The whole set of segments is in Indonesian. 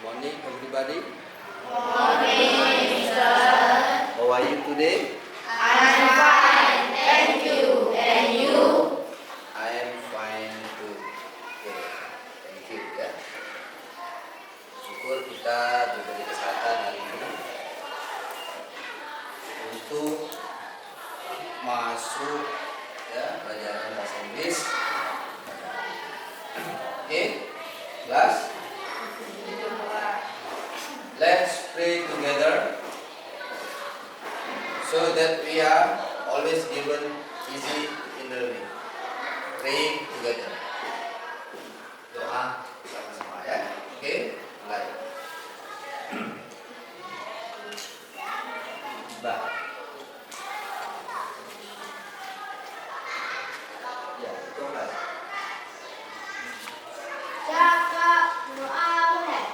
Morning, everybody. Morning, sir. How are you today? I'm fine, thank you. And you? I am fine too. Okay, thank you ya. Syukur kita diberi kesempatan hari ini untuk masuk ya pelajaran bahasa Inggris. Okay, class. Let's pray together so that we are always given easy in learning. Praying together. Doa sama-sama ya. Oke, mulai. Bah. Ya, coba. Cakap doa boleh?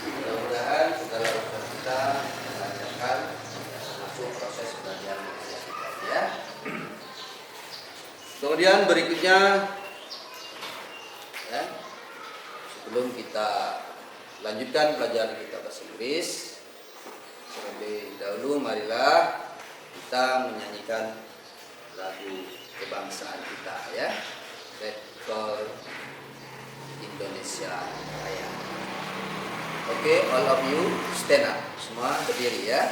Mudah-mudahan segala usaha kita melancarkan masuk proses belajar mengajar kita ya. Kemudian berikutnya ya, sebelum kita lanjutkan pelajaran kita bahasa Inggris, terlebih dahulu marilah kita menyanyikan lagu kebangsaan kita ya. Rekor Indonesia Raya. Oke, all of you stand up. Semua berdiri ya.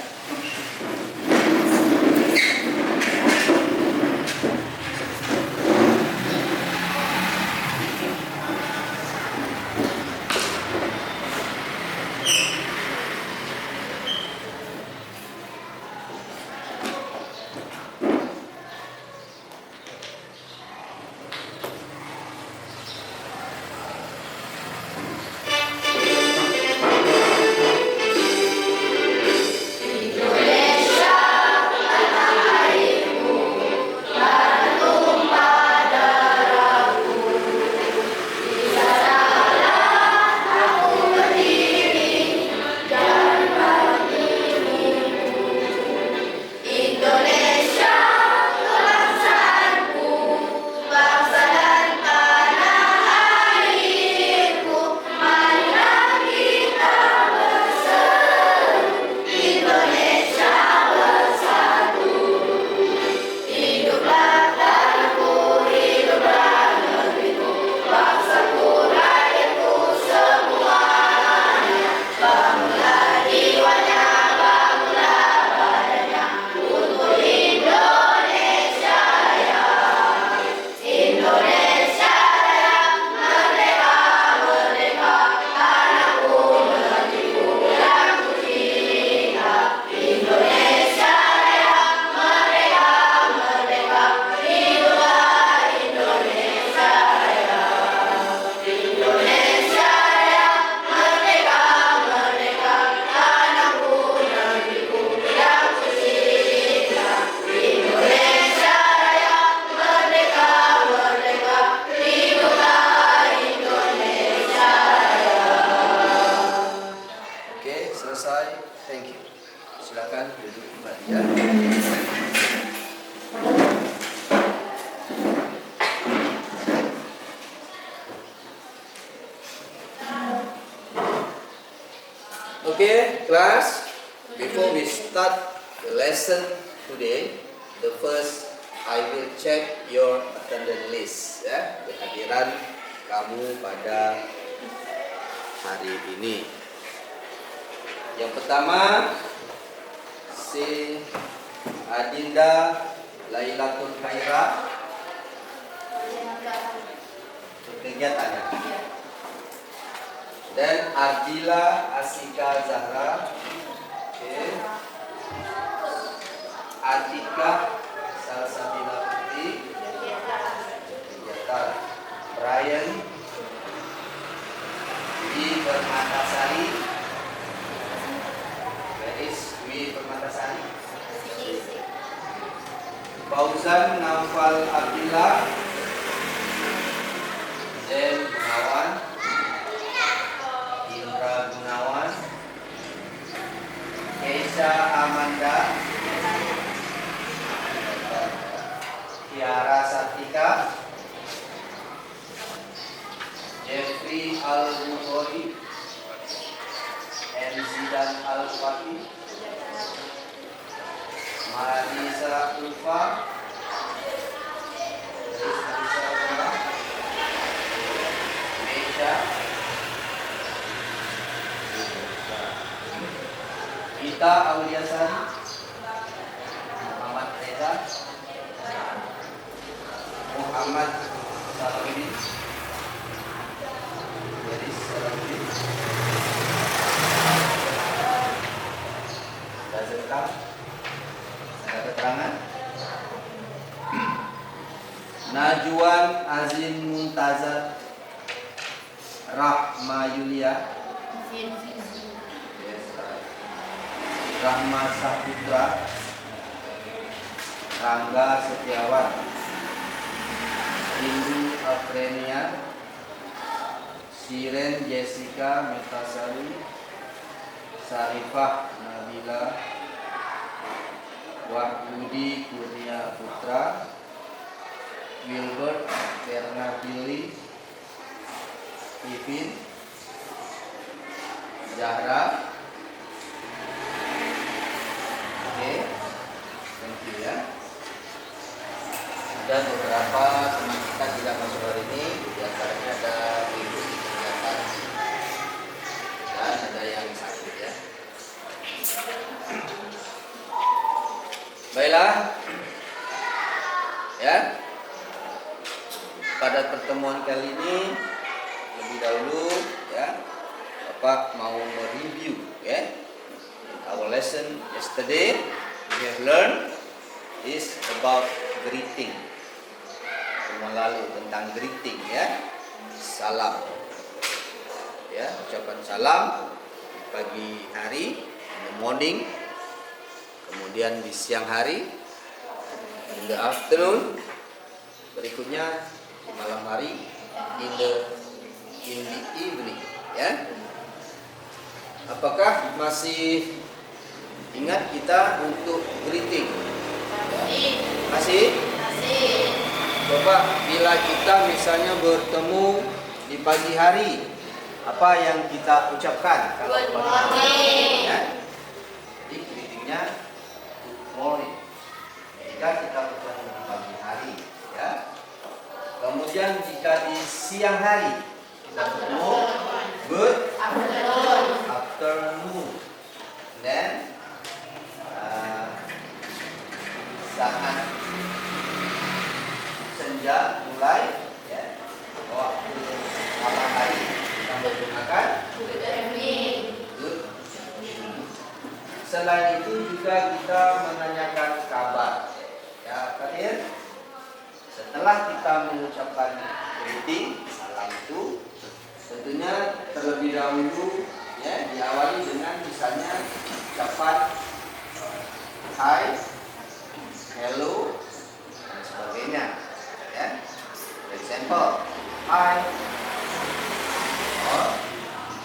Oke, selesai. Thank you. Silakan duduk kembali ya. Okay, class, before we start the lesson today, the first I will check your attendance list ya, kehadiran kamu pada hari ini. Yang pertama, si Adinda Lailatul Khaira kegiatan. Dan Ardila Asika Zahra. Okay. Atika Salsabila Putri, kegiatan. Brian Dwi Permatasari, Garis Dwi Permatasari. Fauzan Naufal Abdillah, Zen Gunawan, Indra Gunawan, Keisha Amanda, Tiara Satika, Jeffrey Al-Bukhari, Enzidan Al-Fatih, Marisa Ulfa, Meja, Gita Auliasari, Muhammad Reza, Muhammad Salahuddin, Deris Salahuddin, Dazerka, ada keterangan. Najwan Azim Muntazar, Rahma Yulia, Rahma Saputra, Rangga Setiawan, Hindu Aprenia, Siren Jessica Metasari, Sarifah Nabila, Wahyudi Kurnia Putra, Wilbert Bernardili, Ivin, Zahra. Oke, thank you ya. Ada beberapa teman kita tidak masuk hari ini, di antaranya ada ibu di kegiatan dan ada yang sakit ya. Baiklah, ya. Pada pertemuan kali ini lebih dahulu ya, Bapak mau mereview ya. Our lesson yesterday we have learned is about greeting. Pertemuan lalu tentang greeting ya. Salam. Ya, ucapan salam pagi hari, in the morning, kemudian di siang hari, in the afternoon, berikutnya di malam hari, in the evening ya. Apakah masih ingat kita untuk greeting? Masih? Coba bila kita misalnya bertemu di pagi hari, apa yang kita ucapkan? Kalau Good morning. Ya? Jadi greetingnya good morning. Jika kita bertemu di pagi hari, ya. Kemudian jika di siang hari kita bertemu good afternoon. Dan saat senja mulai ya, waktu malam hari kita menggunakan good evening. Selain itu juga kita menanyakan kabar ya, Kadir. Setelah kita mengucapkan greeting, salam itu tentunya terlebih dahulu ya diawali dengan misalnya ucapan hi, hello dan sebagainya ya. For example, hi or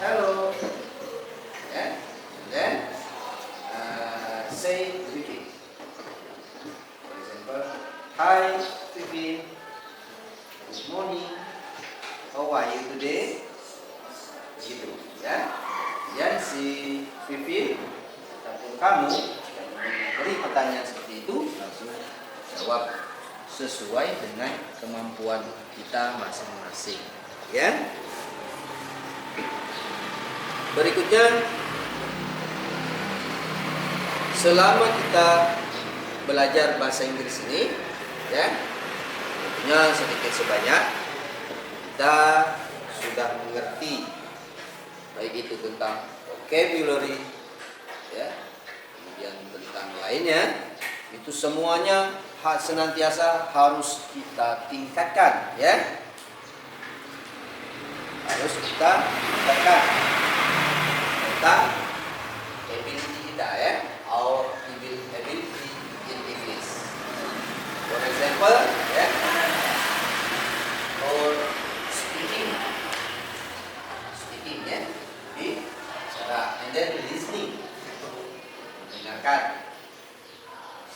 hello ya. Then say greeting. For example, hi Vivi, good morning, how are you today? Begitu ya. Dan si Vivi ataupun kamu beri pertanyaan seperti itu, langsung jawab sesuai dengan kemampuan kita masing-masing ya. Berikutnya, selama kita belajar bahasa Inggris ini ya, tentunya sedikit sebanyak kita sudah mengerti, baik itu tentang vocabulary ya, kemudian tentang lainnya Itu semuanya senantiasa harus kita tingkatkan, ya. Harus kita tingkatkan tentang ability kita, ya. Our ability in English. For example, ya. For speaking, ya. Bicara, and then listening, mendengarkan.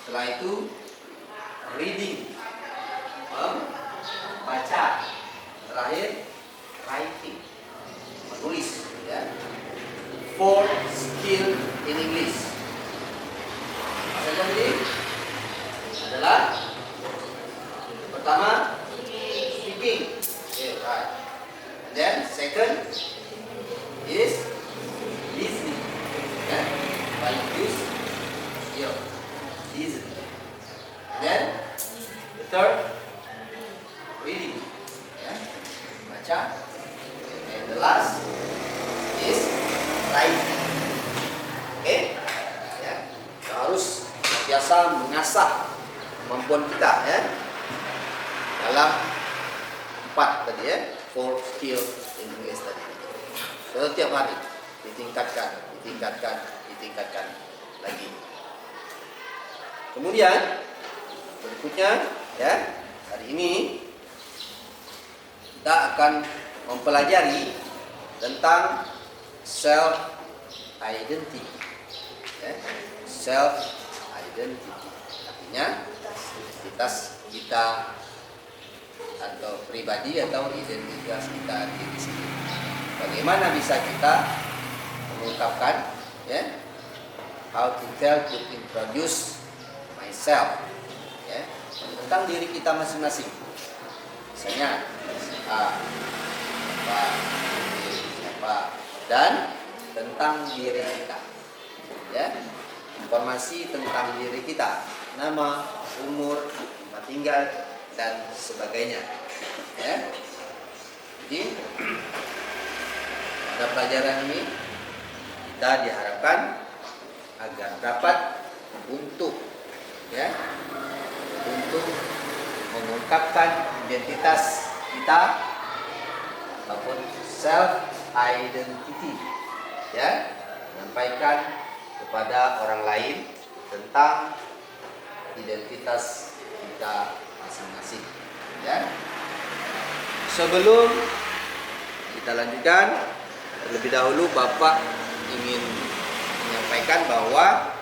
Setelah itu reading, membaca. Terakhir writing, menulis, ya. 4 skill in English. Apa tadi? Adalah pertama speaking, okay, right. And then second is listening, ya. By use ear, listen. Then the third reading, ya, baca. And the last is writing. Okay, ya. Kita harus biasa mengasah kemampuan kita, ya, dalam 4 tadi, ya, 4 skill in English tadi. Setiap hari ditingkatkan lagi. Kemudian berikutnya, ya, hari ini kita akan mempelajari tentang self identity, ya. Self identity artinya identitas kita atau pribadi atau identitas kita diri sendiri. Bagaimana bisa kita mengungkapkan, ya, how to tell, to introduce myself, ya, tentang diri kita masing-masing. Misalnya siapa, dan tentang diri kita, ya, informasi tentang diri kita, nama, umur, tempat tinggal, dan sebagainya, ya. Jadi pada pelajaran ini kita diharapkan agar dapat untuk mengungkapkan identitas kita ataupun self identity, ya, menyampaikan kepada orang lain tentang identitas kita masing-masing, ya. Sebelum kita lanjutkan, terlebih dahulu Bapak ingin menyampaikan bahwa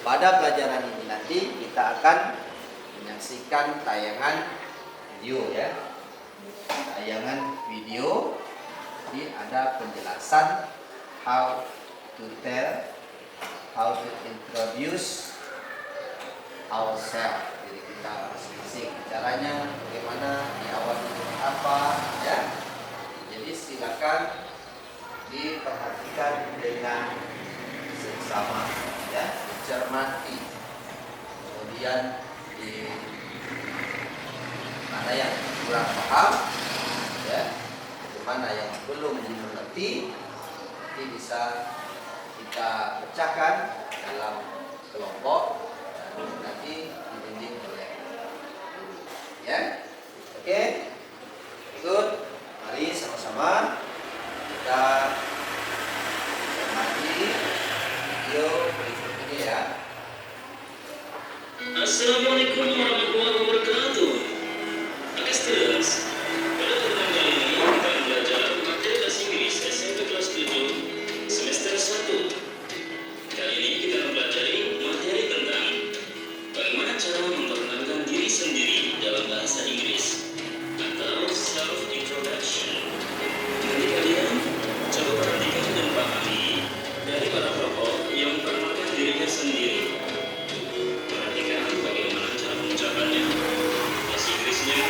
pada pelajaran ini nanti kita akan menyaksikan tayangan video, ya. Tayangan video, jadi ada penjelasan how to tell, how to introduce ourselves, diri kita masing-masing. Caranya bagaimana, diawali dengan apa, ya. Jadi silakan diperhatikan dengan seksama, ya, dicermati. Kemudian di mana yang kurang paham, ya, mana yang belum dimengerti, nanti bisa kita pecahkan dalam kelompok dan nanti dibimbing oleh guru, ya. Oke, ikut, mari sama-sama kita cermati video berikut ini, ya. Assalamualaikum warahmatullahi wabarakatuh. Oke, students, pada pertemuan kali ini kita akan belajar materi bahasa Inggris SMP kelas 7 semester 1. Kali ini kita mempelajari materi tentang bagaimana cara memperkenalkan diri sendiri dalam bahasa Inggris atau self introduction. Nanti kalian coba perhatikan dan pahami dari para tokoh yang memperkenalkan dirinya sendiri. Perhatikan bagaimana cara mengucapkannya, bahasa Inggrisnya,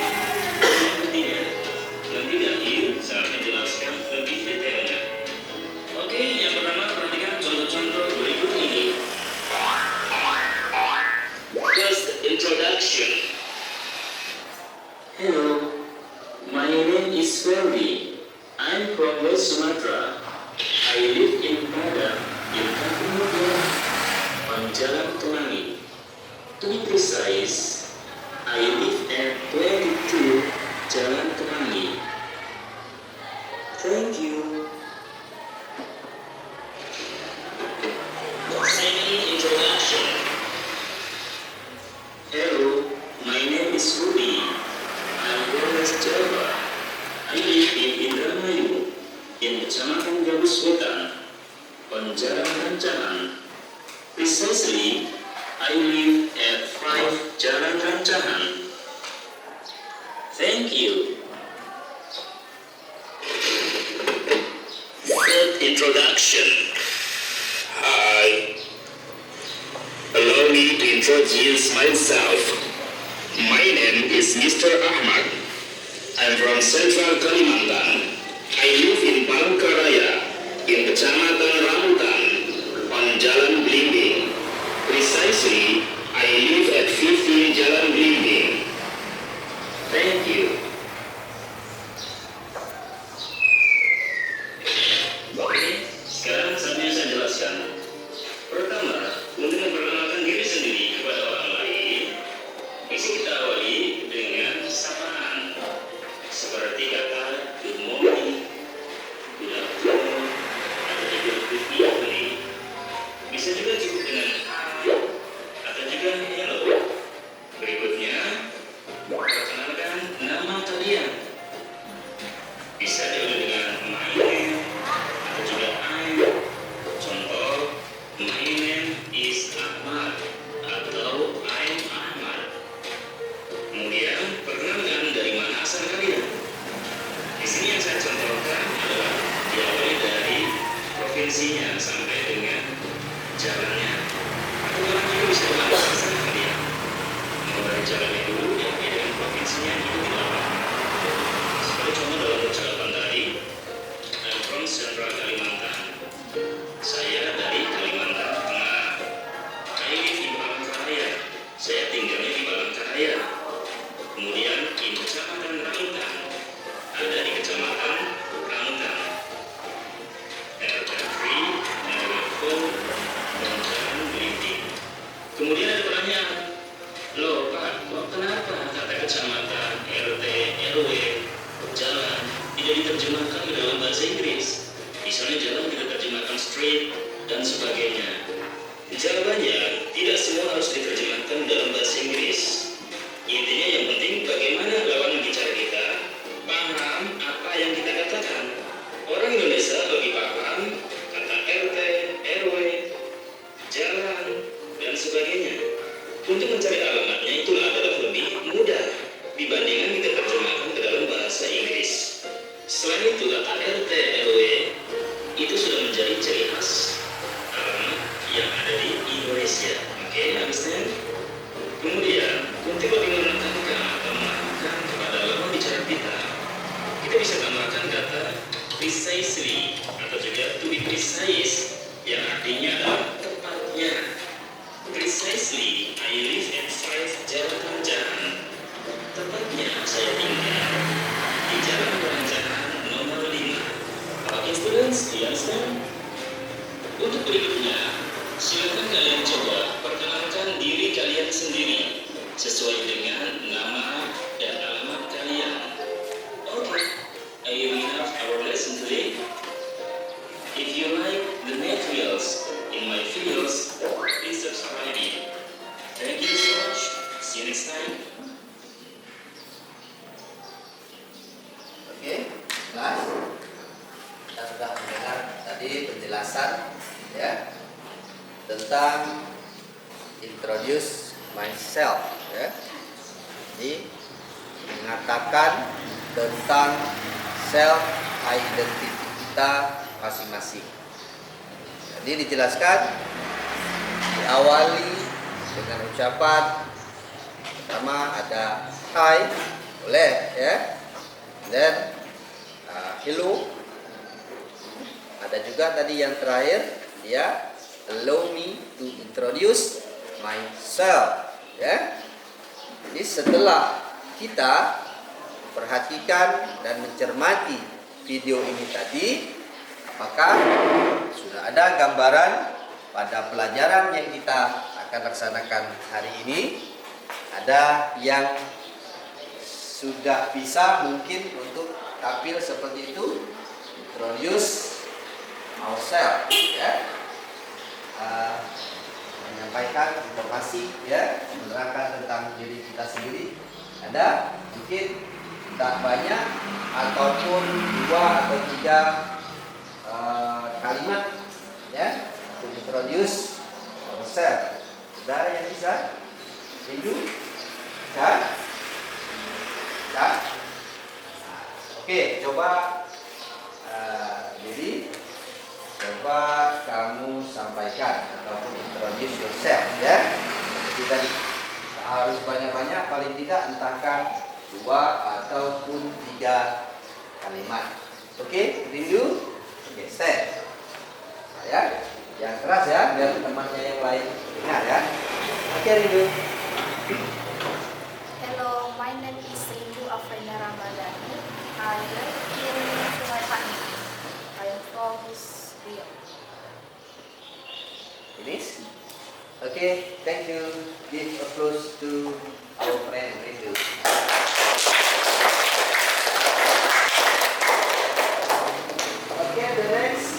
artinya. Nanti di akhir saya akan jelaskan lebih detailnya. Oke, yang pertama perhatikan contoh-contoh berikut ini. First introduction. Hello, my name is Ferdi. I'm from West Sumatra. I live in Padang, in Kampung Muda, on Jalan Tulangi. To be precise, I live at 22 Jalan Kemangi. Thank you. Second introduction. Hello, my name is Rudy. I'm from West Java. I live in Indramayu, in Kecamatan Gabus Wetan, on Jalan Rancahan. Precisely, I live at 5 Jalan Rancahan. Thank you. Third introduction. Hi. Allow me to introduce myself. My name is Mr. Ahmad. I'm from Central Kalimantan. I live in Palangkaraya, in Kecamatan Rambutan, on Jalan Blimbing. Precisely, I live at 15 Jalan Blimbing. Thank you. Oke, sekarang saatnya saya jelaskan. Pertama, untuk memperkenalkan diri sendiri kepada orang lain, bisa kita awali dengan sapaan, seperti kata good morning, good afternoon, atau juga good evening. Bisa juga cukup dengan hi, atau juga hello. Berikutnya, perkenalkan nama kalian. Bisa juga dengan my name, atau juga I'm. Contoh, my name is Ahmad, atau I'm Ahmad. Kemudian, perkenalkan dari mana asal kalian. Di sini yang saya contohkan adalah diawali dari provinsinya sampai dengan jalannya. Atau kalian juga bisa dengan asal kalian. Mulai jalannya dulu, yang dengan provinsinya itu tidak apa. Sebagai contoh dalam percakapan tadi, I'm from Central Kalimantan. Saya dari Kalimantan Tengah. I live in Palangkaraya. Saya tinggalnya di Palangkaraya. Kemudian di Kecamatan Rambutan. Ada di Kecamatan Rambutan. RT 3, RW 4, dan Jalan Blimbing. Kemudian ada pertanyaan. Loh Pak, kok kenapa kata kecamatan, RT, RW, jalan tidak diterjemahkan ke dalam bahasa Inggris? Misalnya jalan kita terjemahkan street dan sebagainya. Jawabannya, tidak semua harus diterjemahkan dalam bahasa Inggris. Intinya yang penting bagaimana lawan bicara kita paham apa yang kita katakan. Orang Indonesia lebih paham kata RT, RW, jalan, dan sebagainya. Untuk mencari alamatnya itu adalah lebih mudah dibandingkan kita terjemahkan ke dalam bahasa Inggris. Selain itu, kata RT, RW itu sudah menjadi ciri khas alamat yang ada di Indonesia. Oke, understand? Kemudian, untuk lebih menekankan atau mengarahkan kepada lawan bicara kita bisa tambahkan kata precisely atau juga to be precise yang artinya adalah tepatnya. Precisely, I live at 5 Jalan Rancahan. Tepatnya saya tinggal di Jalan Rancahan nomor 5. Oke students, do you understand? Untuk berikutnya, silakan kalian coba perkenalkan diri kalian sendiri sesuai dengan nama dan alamat kalian. Okay, are you enough our lesson today? If you like the materials in my videos, please subscribe me. Thank you so much. See you next time. Oke, kelas. Kita sudah mendengar tadi penjelasan ya tentang introduce myself ya. Ini mengatakan tentang self identity kita masing-masing. Jadi dijelaskan diawali dengan ucapan pertama ada hi, boleh ya. Dan hello. Ada juga tadi yang terakhir ya, allow me to introduce myself ya. Jadi setelah kita perhatikan dan mencermati video ini tadi, maka sudah ada gambaran pada pelajaran yang kita akan laksanakan hari ini. Ada yang sudah bisa mungkin untuk tampil seperti itu, introduce ourselves, ya, menyampaikan informasi, ya, menerangkan tentang diri kita sendiri. Ada mungkin tak banyak ataupun 2 atau 3 kalimat, ya, untuk introduce ourselves. Ada yang bisa? Rindu? Ya? Ya? Oke, coba jadi coba kamu sampaikan ataupun introduce yourself, ya. Jadi tadi harus banyak-banyak, paling tidak entahkan 2 ataupun 3 kalimat. Oke, rindu? Oke, stand. Ya, yang keras ya, biar temannya yang lain dengar ya. Oke, rindu. Hello, my name is Rindu Afrina Ramadhani. I live in Sungai Paning. I am from Rio. Finish? Okay, thank you. Give applause to our friend Rindu. Okay, the next.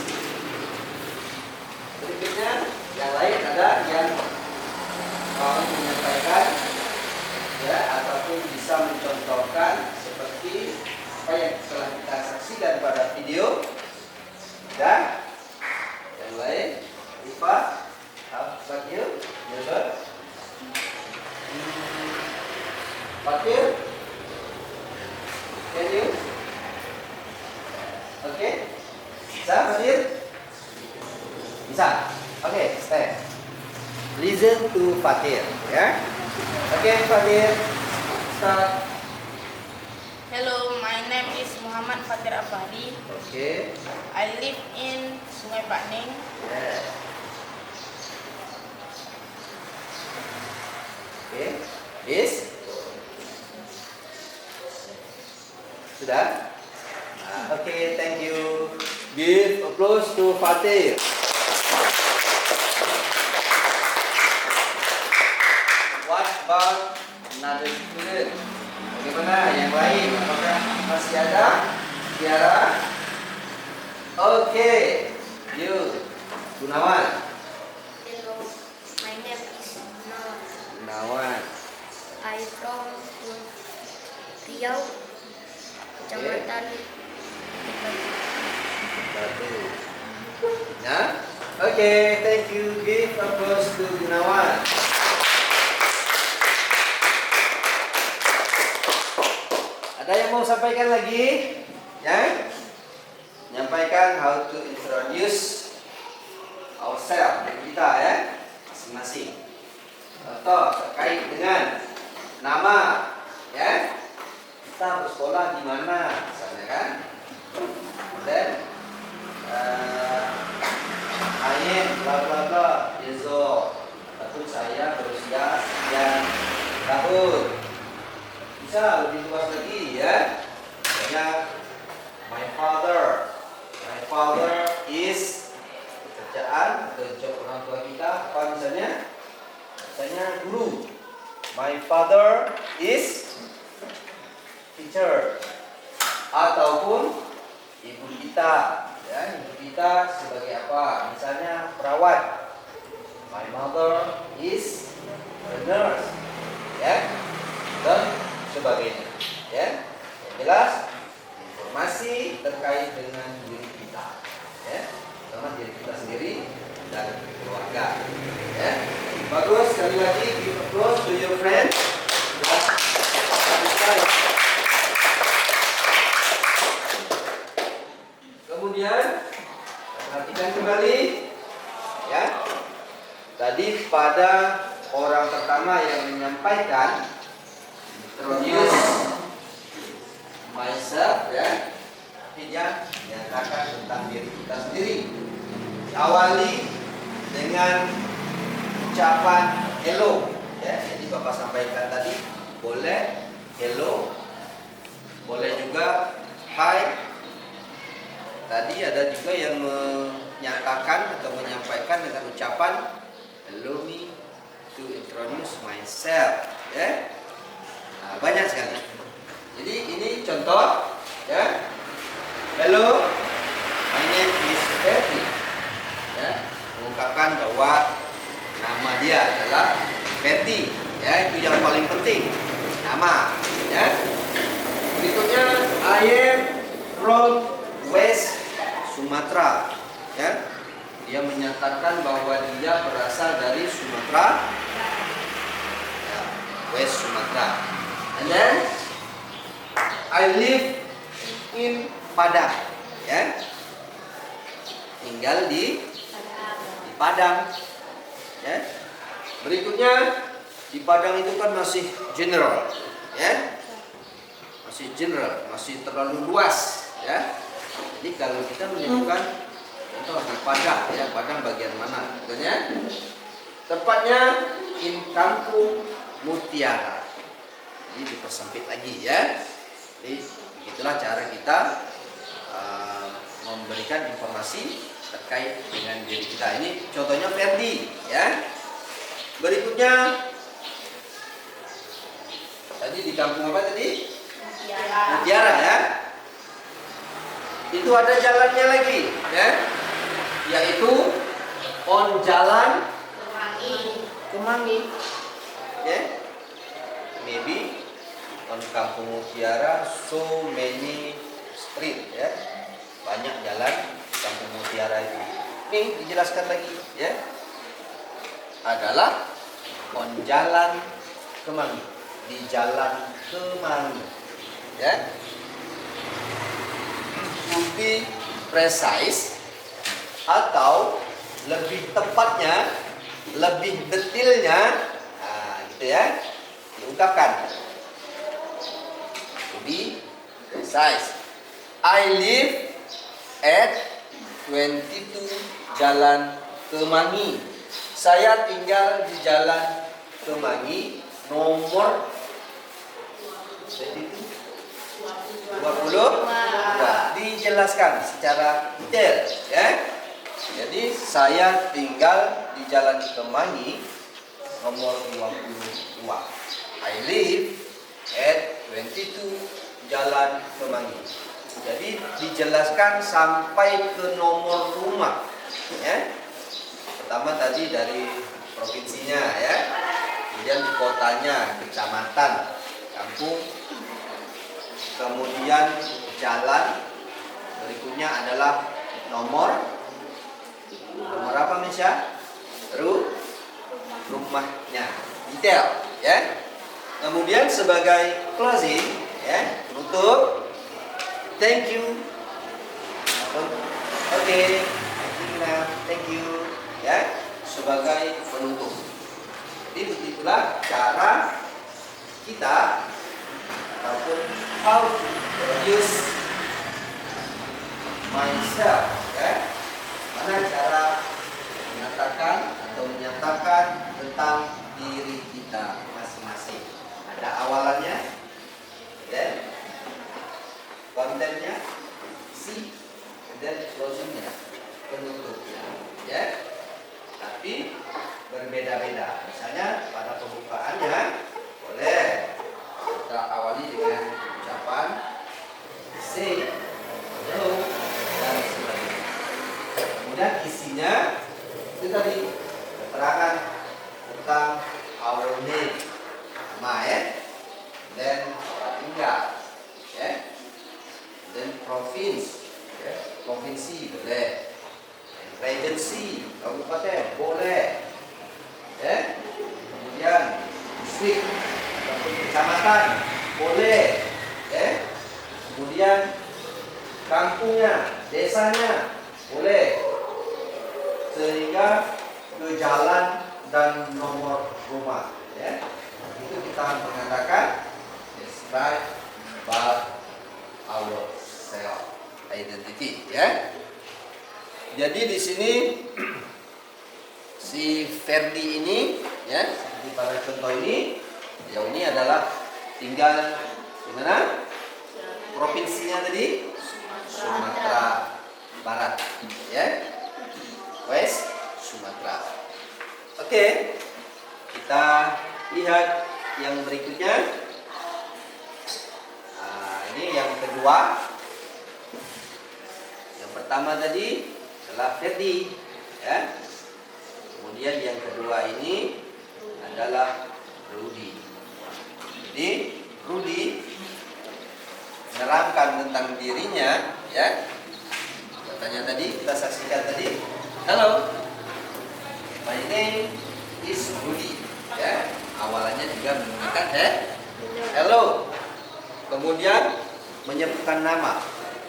Berikutnya, yang lain ada yang mau menyampaikan, ya, ataupun bisa mencontohkan seperti apa yang telah kita saksikan pada video. Dan yang lain, Ifa, apa you? Never. Fakir, can you? Oke, bisa Fadir? Bisa. Oke, stand. Listen to Fatir, ya. Oke, Fatir. Start. Hello, my name is Muhammad Fatir Abadi. Oke. I live in Sungai Paning. Yeah. Oke. Is? Sudah? Oke, thank you. Give applause to Fatir. What about another student? Bagaimana yang lain? Apakah masih ada? Tiara? Oke. You, Gunawan. Hello, my name is Gunawan. Gunawan. I from Riau, Kecamatan Satu. Nah, oke, thank you. Give applause to Gunawan. Ada yang mau sampaikan lagi? Ya? Menyampaikan how to introduce ourselves, diri kita, ya, masing-masing. Contoh terkait dengan nama, ya. Kita bersekolah di mana, misalnya kan? Dan ayat bla bla bla, Yezo, ataupun saya berusia sekian tahun. Bisa lebih luas lagi, ya. Misalnya my father is, pekerjaan atau job orang tua kita apa misalnya? Misalnya guru. My father is teacher. Ataupun ibu kita, ya, ibu kita sebagai apa? Misalnya perawat. My mother is a nurse, ya, dan sebagainya, ya. Yang jelas informasi terkait dengan diri kita, ya, sama diri kita sendiri dan keluarga, ya. Bagus, sekali lagi give applause to your friend. Kemudian perhatikan kembali, ya. Tadi pada orang pertama yang menyampaikan introduce myself, ya, artinya menyatakan tentang diri kita sendiri. Awali dengan ucapan hello, ya. Jadi Bapak sampaikan tadi, boleh hello, boleh juga hi. Tadi ada juga yang menyatakan atau menyampaikan dengan ucapan hello me, introduce myself, ya. Nah, banyak sekali. Jadi ini contoh, ya. Hello, my name is Ferdi. Ya, mengungkapkan bahwa nama dia adalah Ferdi. Ya, itu yang paling penting. Nama, ya. Berikutnya, I am from West Sumatra. Ya, dia menyatakan bahwa dia berasal dari Sumatera, ya, West Sumatra. And then I live in Padang, ya, tinggal di Padang, ya. Berikutnya di Padang itu kan masih general, ya, masih general, masih terlalu luas, ya. Jadi kalau kita menyebutkan contoh di Padang, ya, Padang bagian mana? Contohnya tepatnya in Kampung Mutiara. Ini dipersempit lagi, ya. Jadi begitulah cara kita memberikan informasi terkait dengan diri kita. Ini contohnya Ferdi, ya. Berikutnya tadi di kampung apa tadi? Mutiara, ya. Itu ada jalannya lagi, ya, yaitu on jalan Kemangi, ya. Maybe on Kampung Mutiara so many street, ya, banyak jalan di Kampung Mutiara itu. Ini dijelaskan lagi, ya, adalah on jalan Kemangi, di jalan Kemangi, ya. To be precise, atau lebih tepatnya, lebih detailnya, nah, gitu, ya, diungkapkan. To be precise, I live at 22 Jalan Kemangi. Saya tinggal di Jalan Kemangi nomor 20. Dijelaskan secara detail, ya. Jadi saya tinggal di Jalan Kemangi nomor 22. I live at 22 Jalan Kemangi. Jadi dijelaskan sampai ke nomor rumah, ya. Pertama tadi dari provinsinya, ya. Kemudian di kotanya, kecamatan, kampung. Kemudian jalan. Berikutnya adalah nomor apa, Misha? Rumahnya. Detail, ya. Kemudian sebagai closing, ya, penutup. Thank you. Oke. Thank you, ya, sebagai penutup. Jadi begitulah cara kita ataupun how to use myself, ya. Mana cara mengatakan atau menyatakan tentang diri kita masing-masing. Ada awalannya, dan kontennya, dan closingnya, penutupnya, ya. Tapi berbeda-beda. Misalnya pada pembukaannya boleh kita awali dengan ucapan say, hello, dan sebagainya. Kemudian isinya itu tadi keterangan tentang our name, nama, ya, dan tempat tinggal, ya, dan provinsi boleh, regency, kabupaten boleh, ya. Kemudian distrik ataupun kecamatan boleh, ya. Kemudian kampungnya, desanya boleh, sehingga ke jalan dan nomor rumah, ya. Itu kita mengatakan describe by our self identity, ya. Jadi di sini si Ferdi ini, ya, seperti pada contoh ini, yang ini adalah tinggal di mana? Provinsinya tadi Sumatera Barat, ya, West Sumatera. Oke. Kita lihat yang berikutnya. Nah, ini yang kedua. Yang pertama tadi adalah Ferdi, ya. Kemudian yang kedua ini adalah Rudy. Jadi Rudy menerangkan tentang dirinya, ya. Katanya tadi, kita saksikan tadi. Hello, my name is Rudy. Ya, awalannya juga menggunakan hello. Kemudian menyebutkan nama.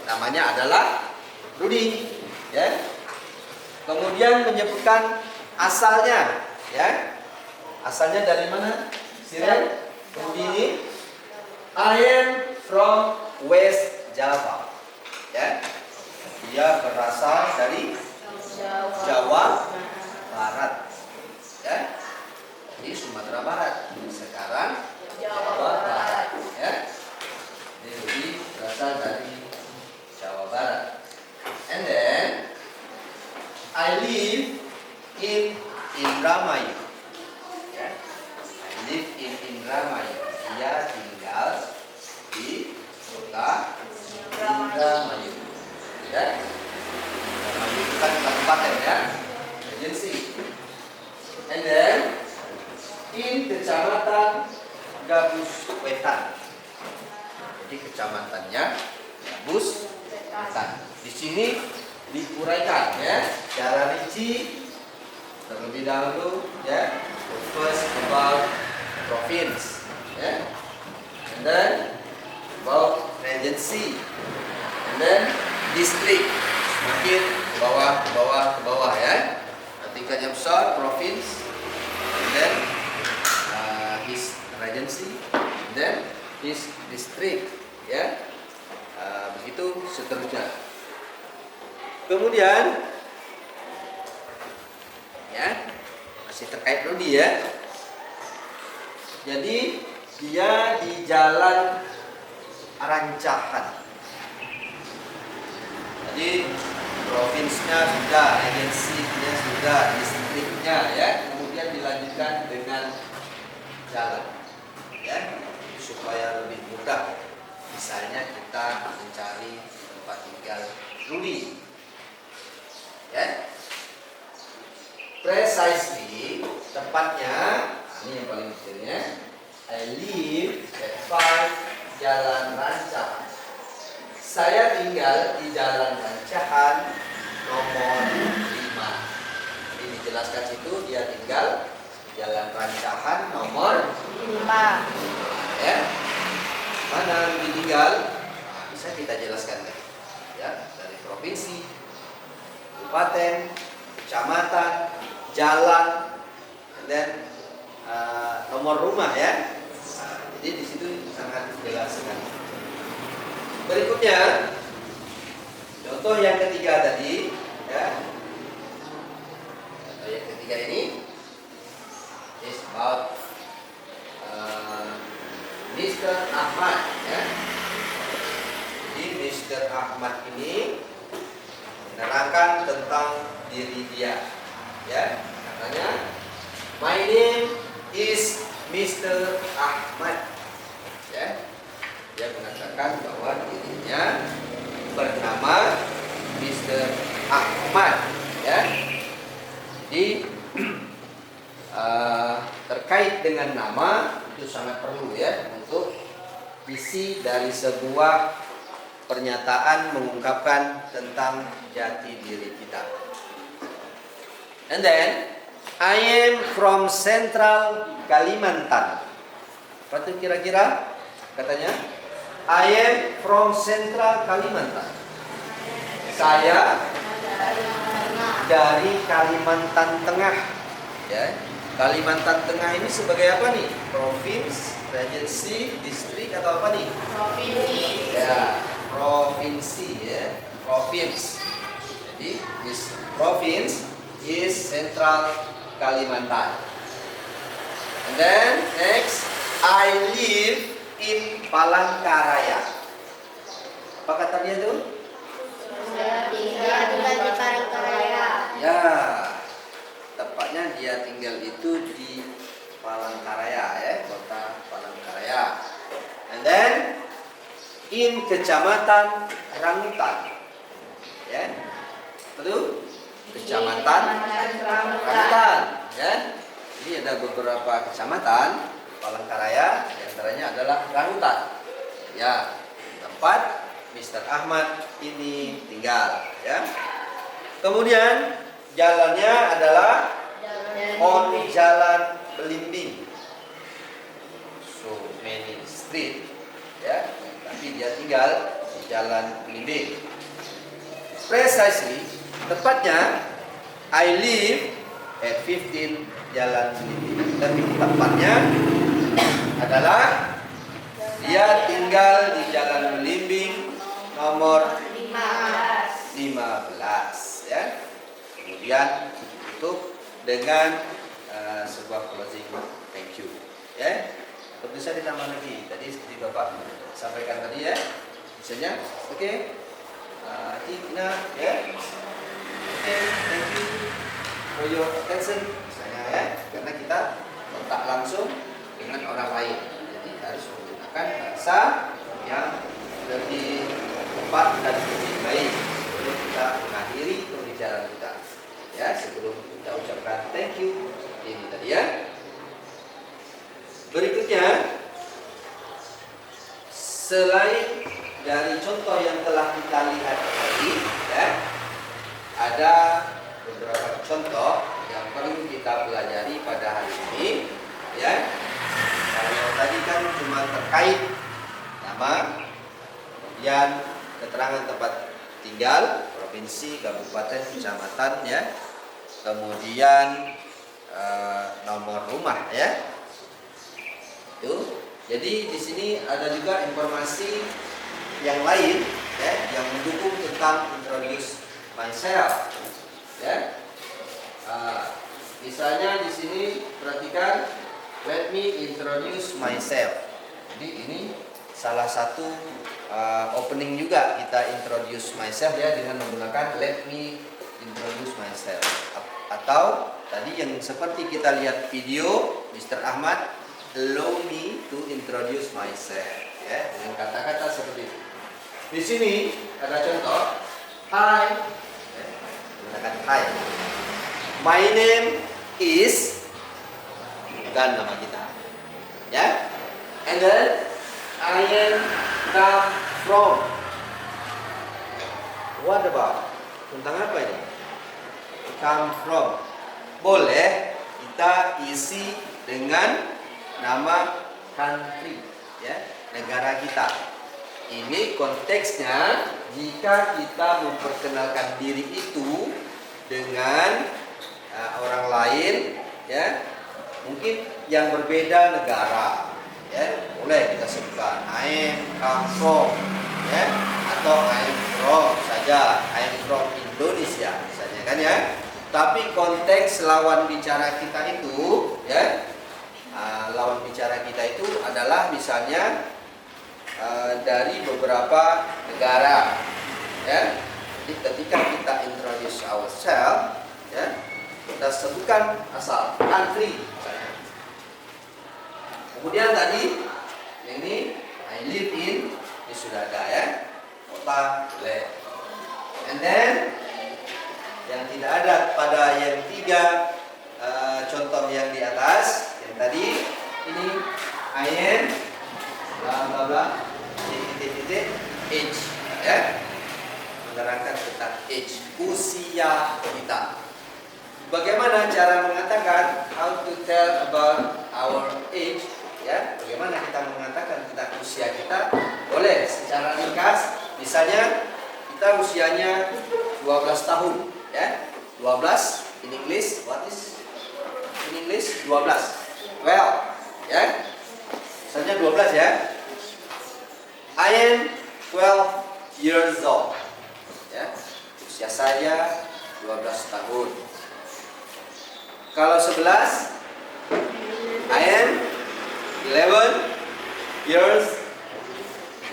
Namanya adalah Rudy. Ya. Kemudian menyebutkan asalnya. Ya. Asalnya dari mana? Siren? Rudy ini. I am from West Java. Ya. Dia berasal dari Jawa Barat. Ya. Di Sumatera Barat. Sekarang Jawa Barat. Ya. Jadi berasal dari Jawa Barat. And then I live in Indramayu. Ya. I live in Indramayu. Dia tinggal di kota Indramayu. Ya. Indramayu itu kan kabupaten, ya. Agensi. And then in Kecamatan Gabus Wetan. Jadi kecamatannya Gabus Wetan. Di sini diuraikan, ya, secara rinci terlebih dahulu, ya. First about province, ya. And then about regency. And then district. Semakin ke bawah, ya. Tingkatnya besar, province. And then his regency, then his district, ya. Begitu seterusnya. Kemudian, ya, masih terkait Rudy, ya. Jadi dia di Jalan Rancahan. Jadi provinsnya sudah, regensinya sudah, distriknya, ya. Kemudian dilanjutkan dengan jalan, ya, supaya lebih mudah misalnya kita mencari tempat tinggal Rudy, ya. Precisely, tepatnya, ini yang paling detailnya, I live at 5 Jalan Rancahan. Saya tinggal di Jalan Rancahan nomor 5. Jadi dijelaskan situ dia tinggal Jalan Rancahan nomor 5. Ya. Mana Rudy tinggal? Nah, bisa kita jelaskan, ya, dari provinsi, kabupaten, kecamatan, jalan, dan nomor rumah, ya. Nah, jadi di situ sangat jelas sekali. Berikutnya, contoh yang ketiga tadi, ya. Contoh yang ketiga ini is about Mr. Ahmad, ya. Jadi Mr. Ahmad ini menerangkan tentang diri dia, ya. Katanya, my name is Mr. Ahmad, ya. Dia mengatakan bahwa dirinya bernama Mr. Ahmad, ya. Jadi terkait dengan nama itu sangat perlu, ya, untuk visi dari sebuah pernyataan mengungkapkan tentang jati diri kita. And then I am from Central Kalimantan. Apa itu kira-kira? Katanya I am from Central Kalimantan. Saya dari Kalimantan Tengah, ya. Kalimantan Tengah ini sebagai apa nih? Provinsi, regensi, distrik, atau apa nih? Provinsi. Ya, provinsi, ya. Provinsi. Jadi this province is Central Kalimantan. And then next, I live in Palangkaraya. Apa kata dia tuh? Saya tinggal di Palangkaraya. Ya, tepatnya dia tinggal itu di Palangkaraya ya, kota Palangkaraya. And then in Kecamatan Rangutan. Ya. Betul? Kecamatan Rangutan, ya. Ini ada beberapa kecamatan Palangkaraya, di antaranya adalah Rangutan. Ya, tempat Mr. Ahmad ini tinggal, ya. Kemudian jalannya adalah on Jalan Belimbing. So many street, ya. Tapi dia tinggal di Jalan Belimbing. Precisely, tepatnya I live at 15 Jalan Belimbing. Tapi tempatnya adalah dia tinggal di Jalan Belimbing nomor 15, ya. Kemudian tutup dengan sebuah closing thank you, ya. Atau bisa ditambah lagi tadi seperti Bapak sampaikan tadi, ya. Misalnya, oke, Tina, ya. Oke, thank you for your attention, misalnya, ya. Karena kita kontak langsung dengan orang lain, jadi harus menggunakan bahasa yang lebih tepat dan lebih baik sebelum kita mengakhiri pembicaraan kita, ya. Sebelum kita ucapkan thank you ini tadi, ya. Berikutnya, selain dari contoh yang telah kita lihat tadi, ya, ada beberapa contoh yang perlu kita pelajari pada hari ini, ya. Kalau tadi kan cuma terkait nama, kemudian keterangan tempat tinggal, provinsi, kabupaten, kecamatan, ya. Kemudian nomor rumah, ya. Itu. Jadi di sini ada juga informasi yang lain, ya, yang mendukung tentang introduce myself, ya. Misalnya di sini perhatikan, let me introduce myself. Jadi ini salah satu opening juga, kita introduce myself, ya, dengan menggunakan let me introduce myself. Atau tadi yang seperti kita lihat video Mr. Ahmad, allow me to introduce myself, ya, dengan kata-kata seperti itu. Di sini ada contoh, hi, ya, menggunakan hi. My name is, bukan nama kita, ya. And then I am come from. What about? Tentang apa ini? Come from. Boleh kita isi dengan nama country, ya, negara kita. Ini konteksnya jika kita memperkenalkan diri itu dengan orang lain, ya, mungkin yang berbeda negara, ya, boleh kita sebutkan I am come from, ya, atau I am from saja, I am from Indonesia misalnya, kan, ya. Tapi konteks lawan bicara kita itu, ya, lawan bicara kita itu adalah misalnya dari beberapa negara, ya. Jadi ketika kita introduce ourselves, ya, kita sebutkan asal country misalnya. Kemudian tadi ini I live in, ini sudah ada, ya, kota, boleh. And then yang tidak ada pada yang tiga contoh yang di atas, yang tadi ini I am bla bla bla titik age, ya, menerangkan tentang age, usia kita. Bagaimana cara mengatakan, how to tell about our age, ya, bagaimana kita mengatakan tentang usia kita? Boleh secara ringkas, misalnya kita usianya 12 tahun, ya. 12 in English, what is in English? 12. Well, ya. Misalnya 12, ya. I am 12 years old. Ya. Usia saya 12 tahun. Kalau 11, I am 11 years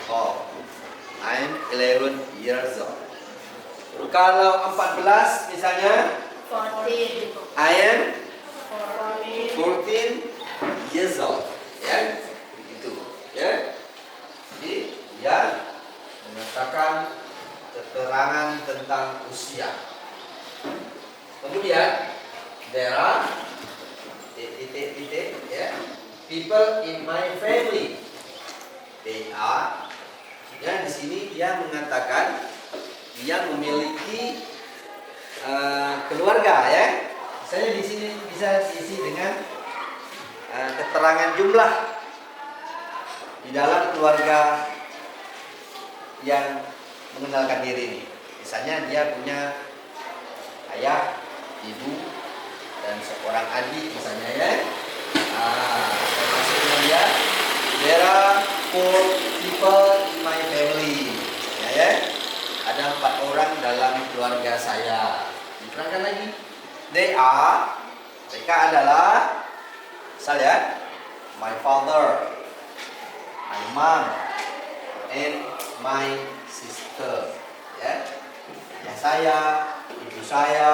old. I am 11 years old. Kalau 14 misalnya, 14. I am 14 people in my family. They are. Ya, di sini dia mengatakan dia memiliki keluarga, ya. Misalnya di sini bisa diisi dengan keterangan jumlah di dalam keluarga yang mengenalkan diri ini. Misalnya dia punya ayah, ibu, dan seorang adik misalnya, ya. Maksudnya dia, there are 4 people in my family. Ya. Ada 4 orang dalam keluarga saya. Diterangkan lagi. They are, mereka adalah, saya, my father, my mom, and my sister. Ya. Ya, saya, ibu saya,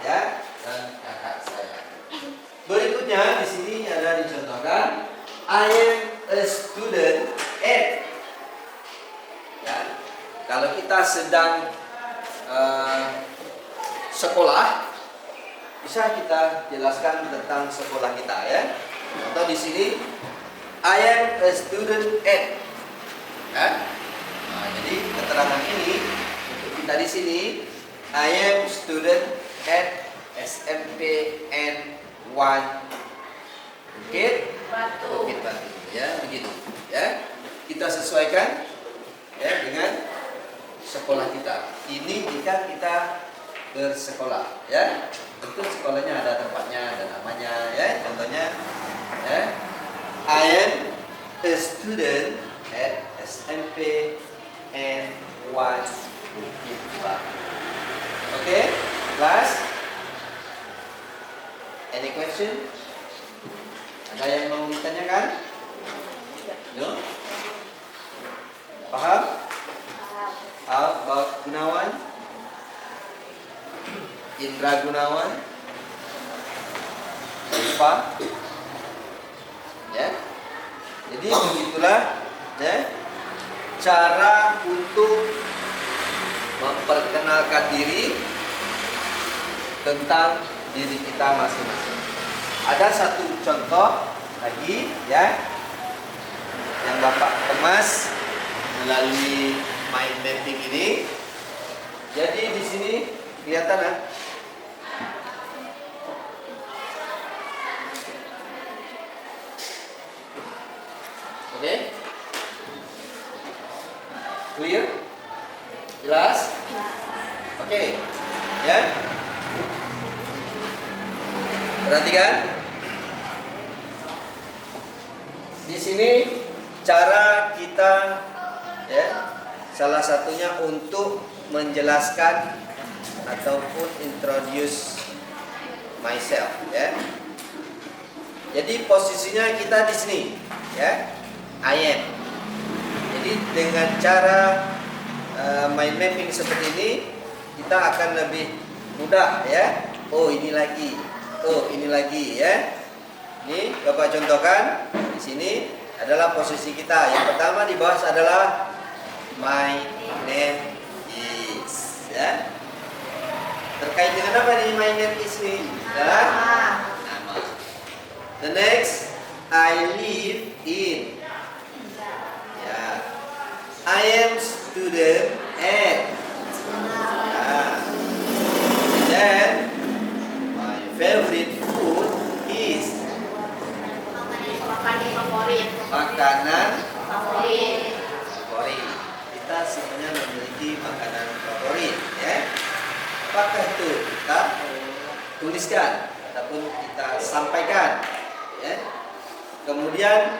ya, dan kakak saya. Berikutnya di sini ada dicontohkan, I am a student at. Ya, kalau kita sedang sekolah, bisa kita jelaskan tentang sekolah kita, ya. Contoh di sini, I am a student at. Ya. Nah, jadi keterangan ini untuk kita di sini, I am student at SMPN 1 Bukit Batu, ya, begitu, ya. Kita sesuaikan, ya, dengan sekolah kita. Ini jika kita bersekolah, ya. Tentu sekolahnya ada tempatnya, ada namanya, ya. Contohnya, ya, I am a student at SMPN 1 Bukit Batu. Oke, class? Any question? Ada yang mau ditanyakan? No? Paham? How about Gunawan? Indra Gunawan? Lupa? Ya. Jadi begitulah, ya, cara untuk memperkenalkan diri tentang diri kita masing-masing. Ada satu contoh lagi, ya, yang Bapak kemas melalui mind mapping ini. Jadi di sini kelihatan, ya? Oke? Clear? Jelas? Oke. Ya? Perhatikan. Di sini cara kita, ya, salah satunya untuk menjelaskan ataupun introduce myself, ya. Jadi posisinya kita di sini, ya. I am. Jadi dengan cara mind mapping seperti ini, kita akan lebih mudah, ya. Oh, ini lagi. Oh, ini lagi, ya. Ini Bapak contohkan. Di sini adalah posisi kita. Yang pertama di bawah adalah my name is, ya. Terkait dengan apa nih my name is ini? Adalah nama. The next, I live in. Ya. I am student at. And then my favorite food is. Makanan favorit. Kita semuanya memiliki makanan favorit, ya. Apakah itu? Kita tuliskan ataupun kita sampaikan, ya. Kemudian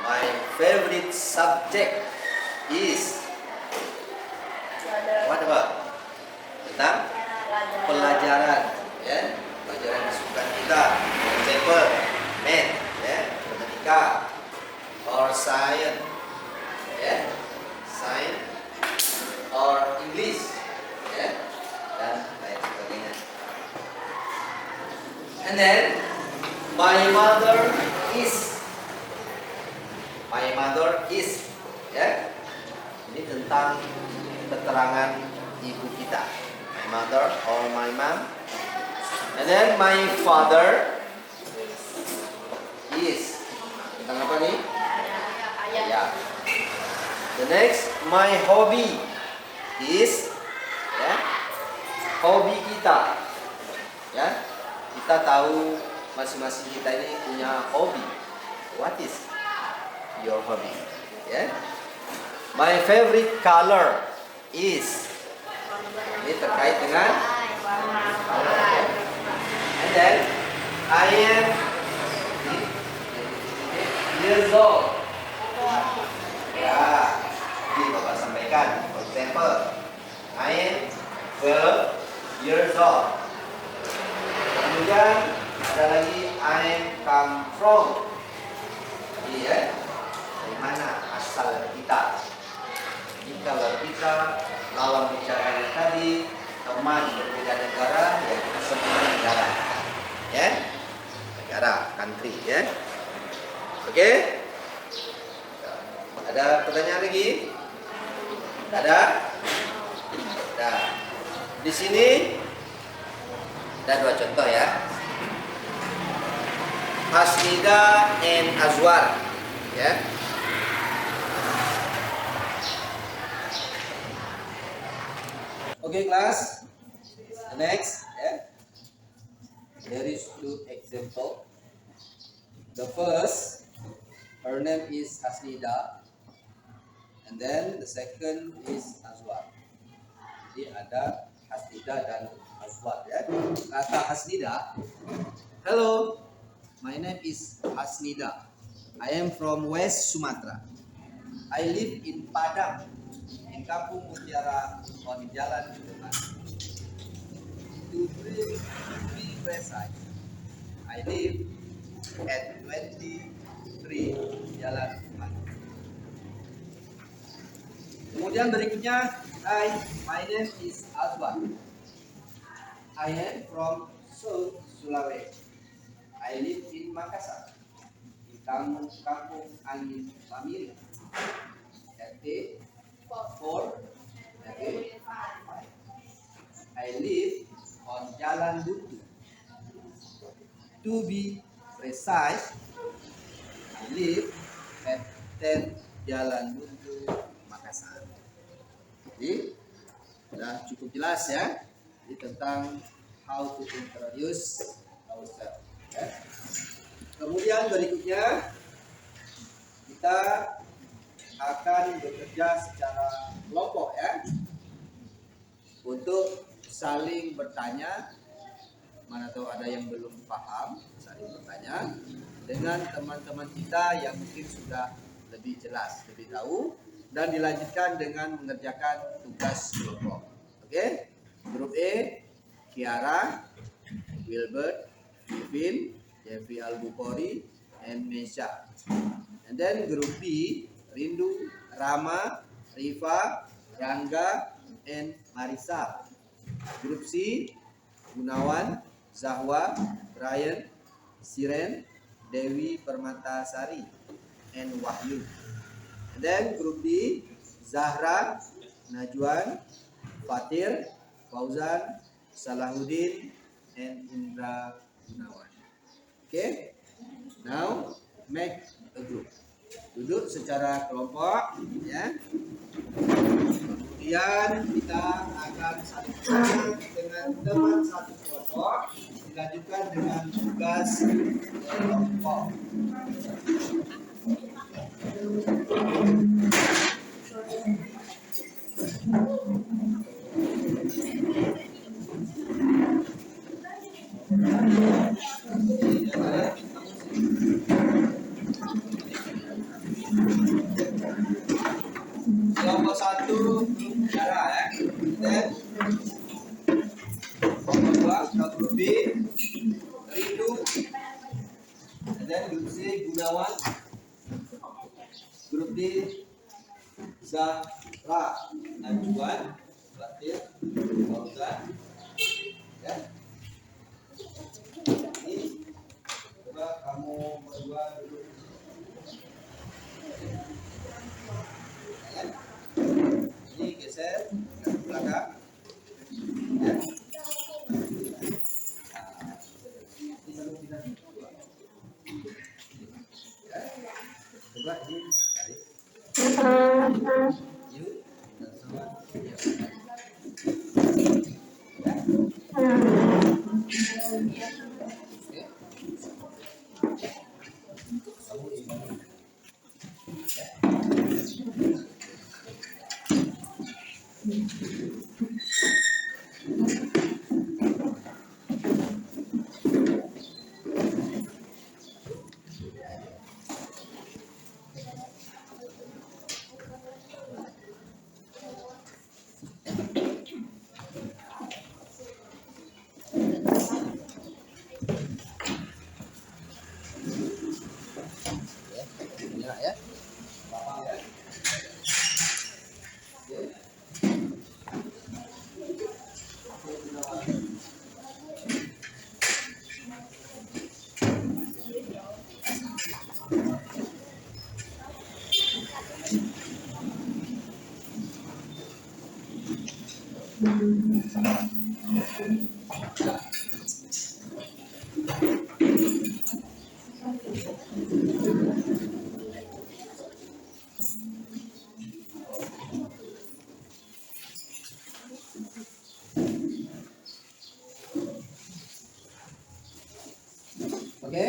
my favorite subject is. What about? Tentang pelajaran, ya. Pelajaran kesukaan kita. For example, math, ya, matematika, or science, ya, science, or English, ya, dan lain sebagainya. And then my mother is. My mother is, ya. Ini tentang keterangan ibu kita. My mother or my mom. And then my father is. The next, my hobby is, ya, hobi kita. Ya, kita tahu masing-masing kita ini punya hobi. What is your hobby? Ya, my favorite color is. Ini terkait dengan color. And then I am years old. Ya, ini Bapak sampaikan. For example, I am 12 years old. Kemudian ada lagi I am come from. Ini ya, dari mana asal kita. Jadi kalau kita lawan bicaranya tadi teman berbeda negara, ya kita semua negara. Ya, negara, country ya. Oke? Ada pertanyaan lagi? Ada? Nah, di sini ada dua contoh ya. Hasnida and Azwar, ya. Oke, kelas. The next, ya. There is two example. The first, her name is Hasnida, and then the second is Azwar. Jadi ada Hasnida dan Azwar ya. Kata Hasnida, hello, my name is Hasnida. I am from West Sumatra. I live in Padang, in Kampung Mutiara, on Jalan Bunteman. To be precise, I live at 23 Jalan Bunteman. Kemudian berikutnya, hi, my name is Azwar. I am from South Sulawesi. I live in Makassar, di kampung Angin Pamiri. RT 4, RT 5. I live on Jalan Buntu. To be precise, I live at 10 Jalan Buntu, Makassar. Jadi sudah cukup jelas ya. Ini tentang how to introduce ourselves. Ya. Kemudian berikutnya kita akan bekerja secara kelompok ya, untuk saling bertanya. Mana tahu ada yang belum paham, saling bertanya dengan teman-teman kita yang mungkin sudah lebih jelas, lebih tahu, dan dilanjutkan dengan mengerjakan tugas kelompok. Oke? Grup E, Kiara, Wilbert, Kevin, Jeffrey Al-Bukhari, and Mesha. And then group B, Rindu, Rama, Rifa, Rangga, and Marisa. Group C, Gunawan, Zahwa, Brian, Siren, Dewi Permatasari, and Wahyu. And then group D, Zahra, Najwan, Fatir, Fauzan, Salahuddin, and Indra Gunawan. Okay, now make a group. Duduk secara kelompok, ya. Kemudian kita akan saling bertanya dengan teman satu kelompok, dilanjutkan dengan tugas kelompok. Kelompok satu bicara ya, dan kelompok dua grup B Rindu, dan grup C Gunawan, grup D Zahra, Najwan, Fatir, Fauzan, ya. Ini coba kamu berdua dulu. Ini geser ke belakang. Ya. Ini lalu kita dua. Ya. Coba ini tarik. You sama ya. Oke. Kamu ini. Ya. Ya, ya. Paham ya? Oke.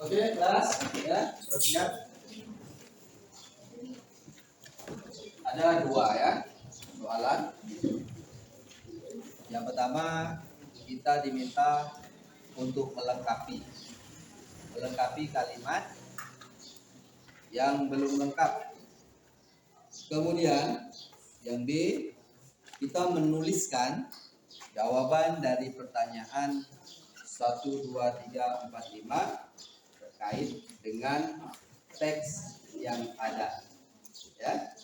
Oke, kelas ya, siap. Ada dua ya soalan. Yang pertama kita diminta untuk melengkapi kalimat yang belum lengkap. Kemudian yang B, kita menuliskan jawaban dari pertanyaan 1, 2, 3, 4, 5 terkait dengan teks yang ada. Ya.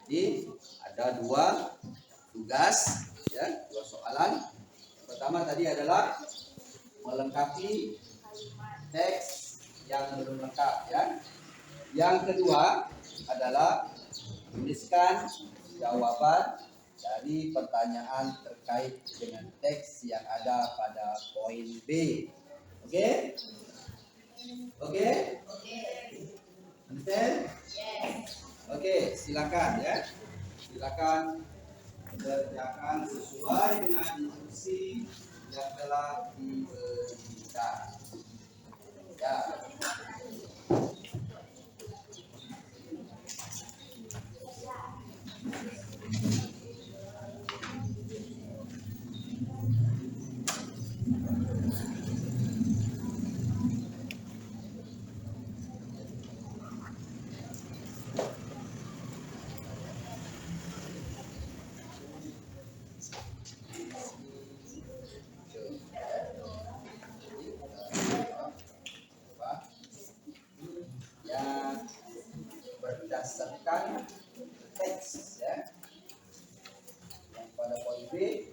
Jadi ada dua tugas, ya, dua soalan. Pertama tadi adalah melengkapi teks yang belum lengkap, ya. Yang kedua adalah tuliskan jawaban dari pertanyaan terkait dengan teks yang ada pada poin B. Oke? Oke? Understand? Oke, silakan ya. Silakan kerjakan sesuai dengan instruksi yang telah diberikan. Ya. Yang berdasarkan teks, ya. Yang pada poin B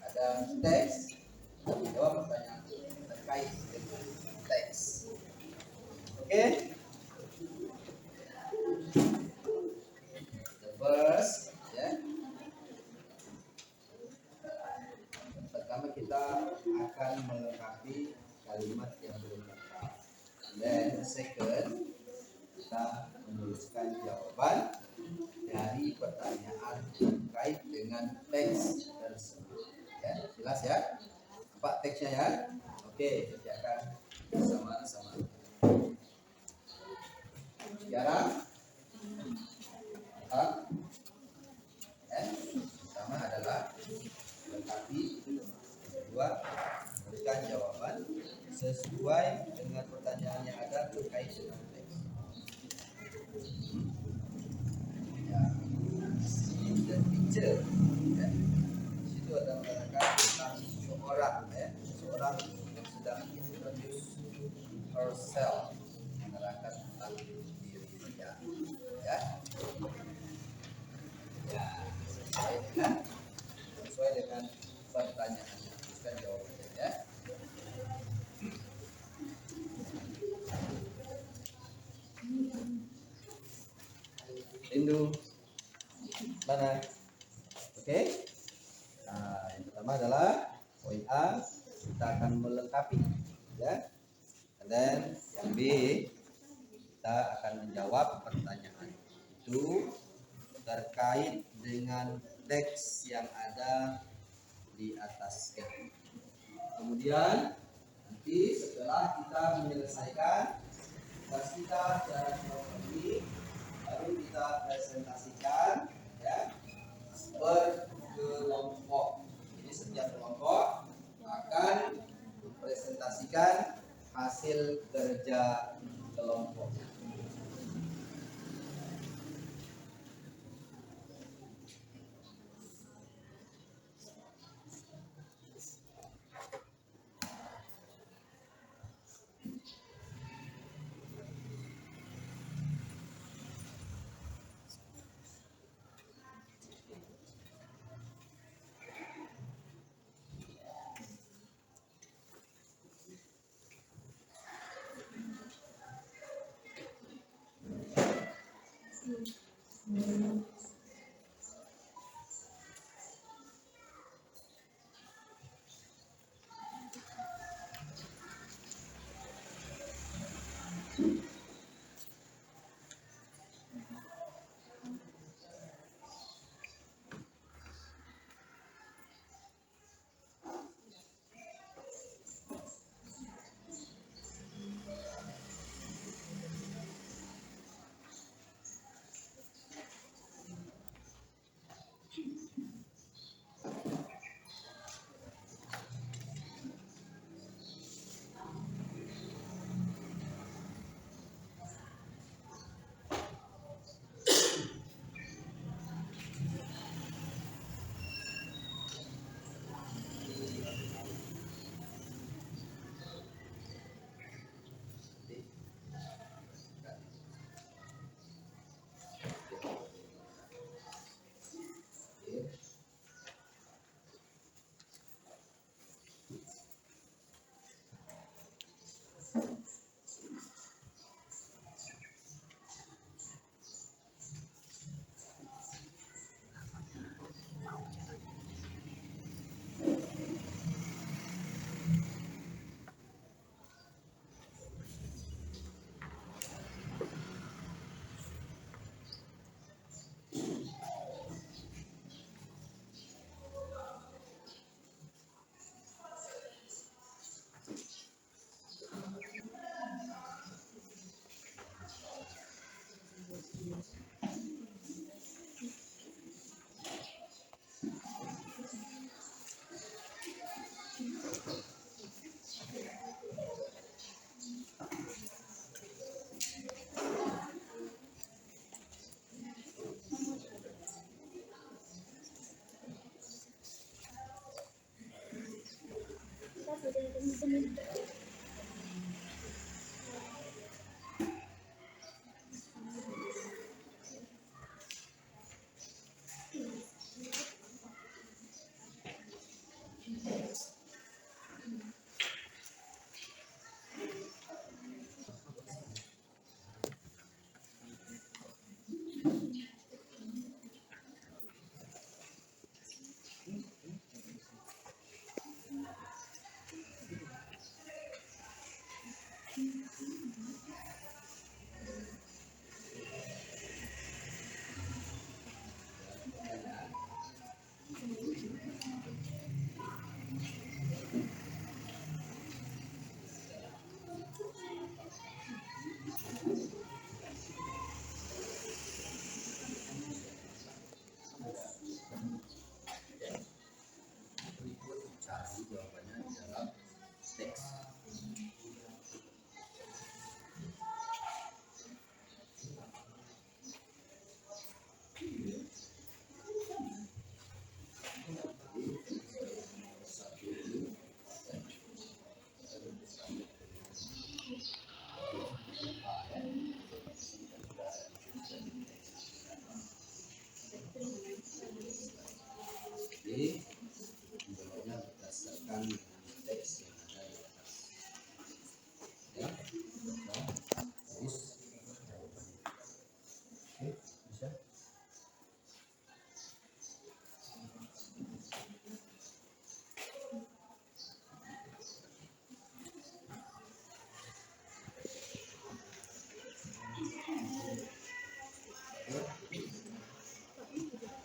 ada teks, jawab pertanyaan terkait dengan teks. Oke? The first, ya. Pertama kita akan melengkapi kalimat yang belum lengkap. Dan second, kita menuliskan jawaban dari pertanyaan terkait dengan teks tersebut. Ya, jelas ya? Apa teksnya ya? Oke, kerjakan bersama-sama. Sekarang, pertama adalah lengkapi, kedua berikan jawaban sesuai dengan pertanyaan yang ada terkait dengan teks. Ya, dan picture, ya. Di situ ada menerangkan tentang seorang yang sedang introduce herself, menerangkan tentang diri dia, ya. Ya, sesuai dengan pertanyaannya, tuliskan jawabannya, ya. Rindu mana? Oke. Nah, yang pertama adalah poin A, kita akan melengkapi, ya. Dan yang B, kita akan menjawab pertanyaan itu terkait dengan teks yang ada di atasnya. Kemudian nanti setelah kita menyelesaikan tugas kita secara kronologi, baru kita presentasikan, ya, berkelompok. Jadi setiap kelompok akan mempresentasikan hasil kerja kelompok.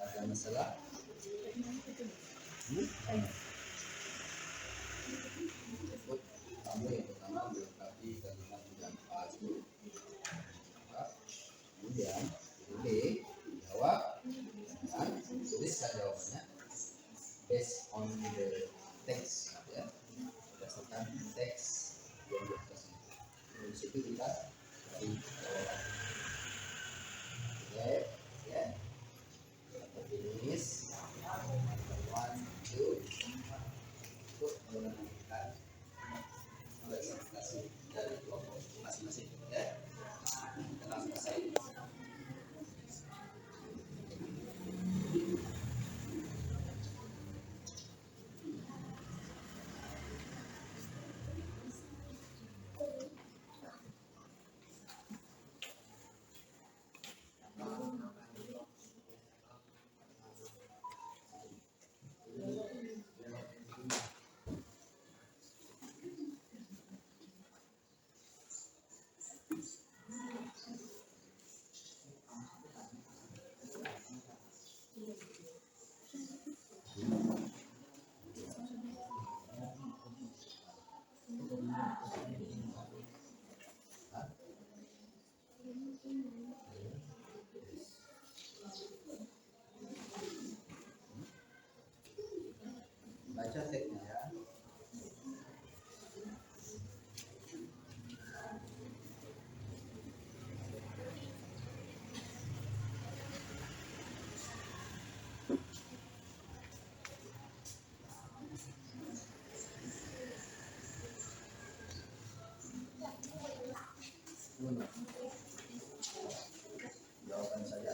Ada masalah? Cukup kamu yang pertama melengkapi kalimat yang pas dulu. Kemudian pilih jawab dan tuliskan jawabannya based on the text, ya, berdasarkan teks yang dikasih. Di situ kita cari jawaban. Oke, ya. Kita finish. One, two. Untuk menentukan presentasi dari kelompok masing-masing, ya. Kita langsung selesai. Baca teksnya, ya. Jawaban saya.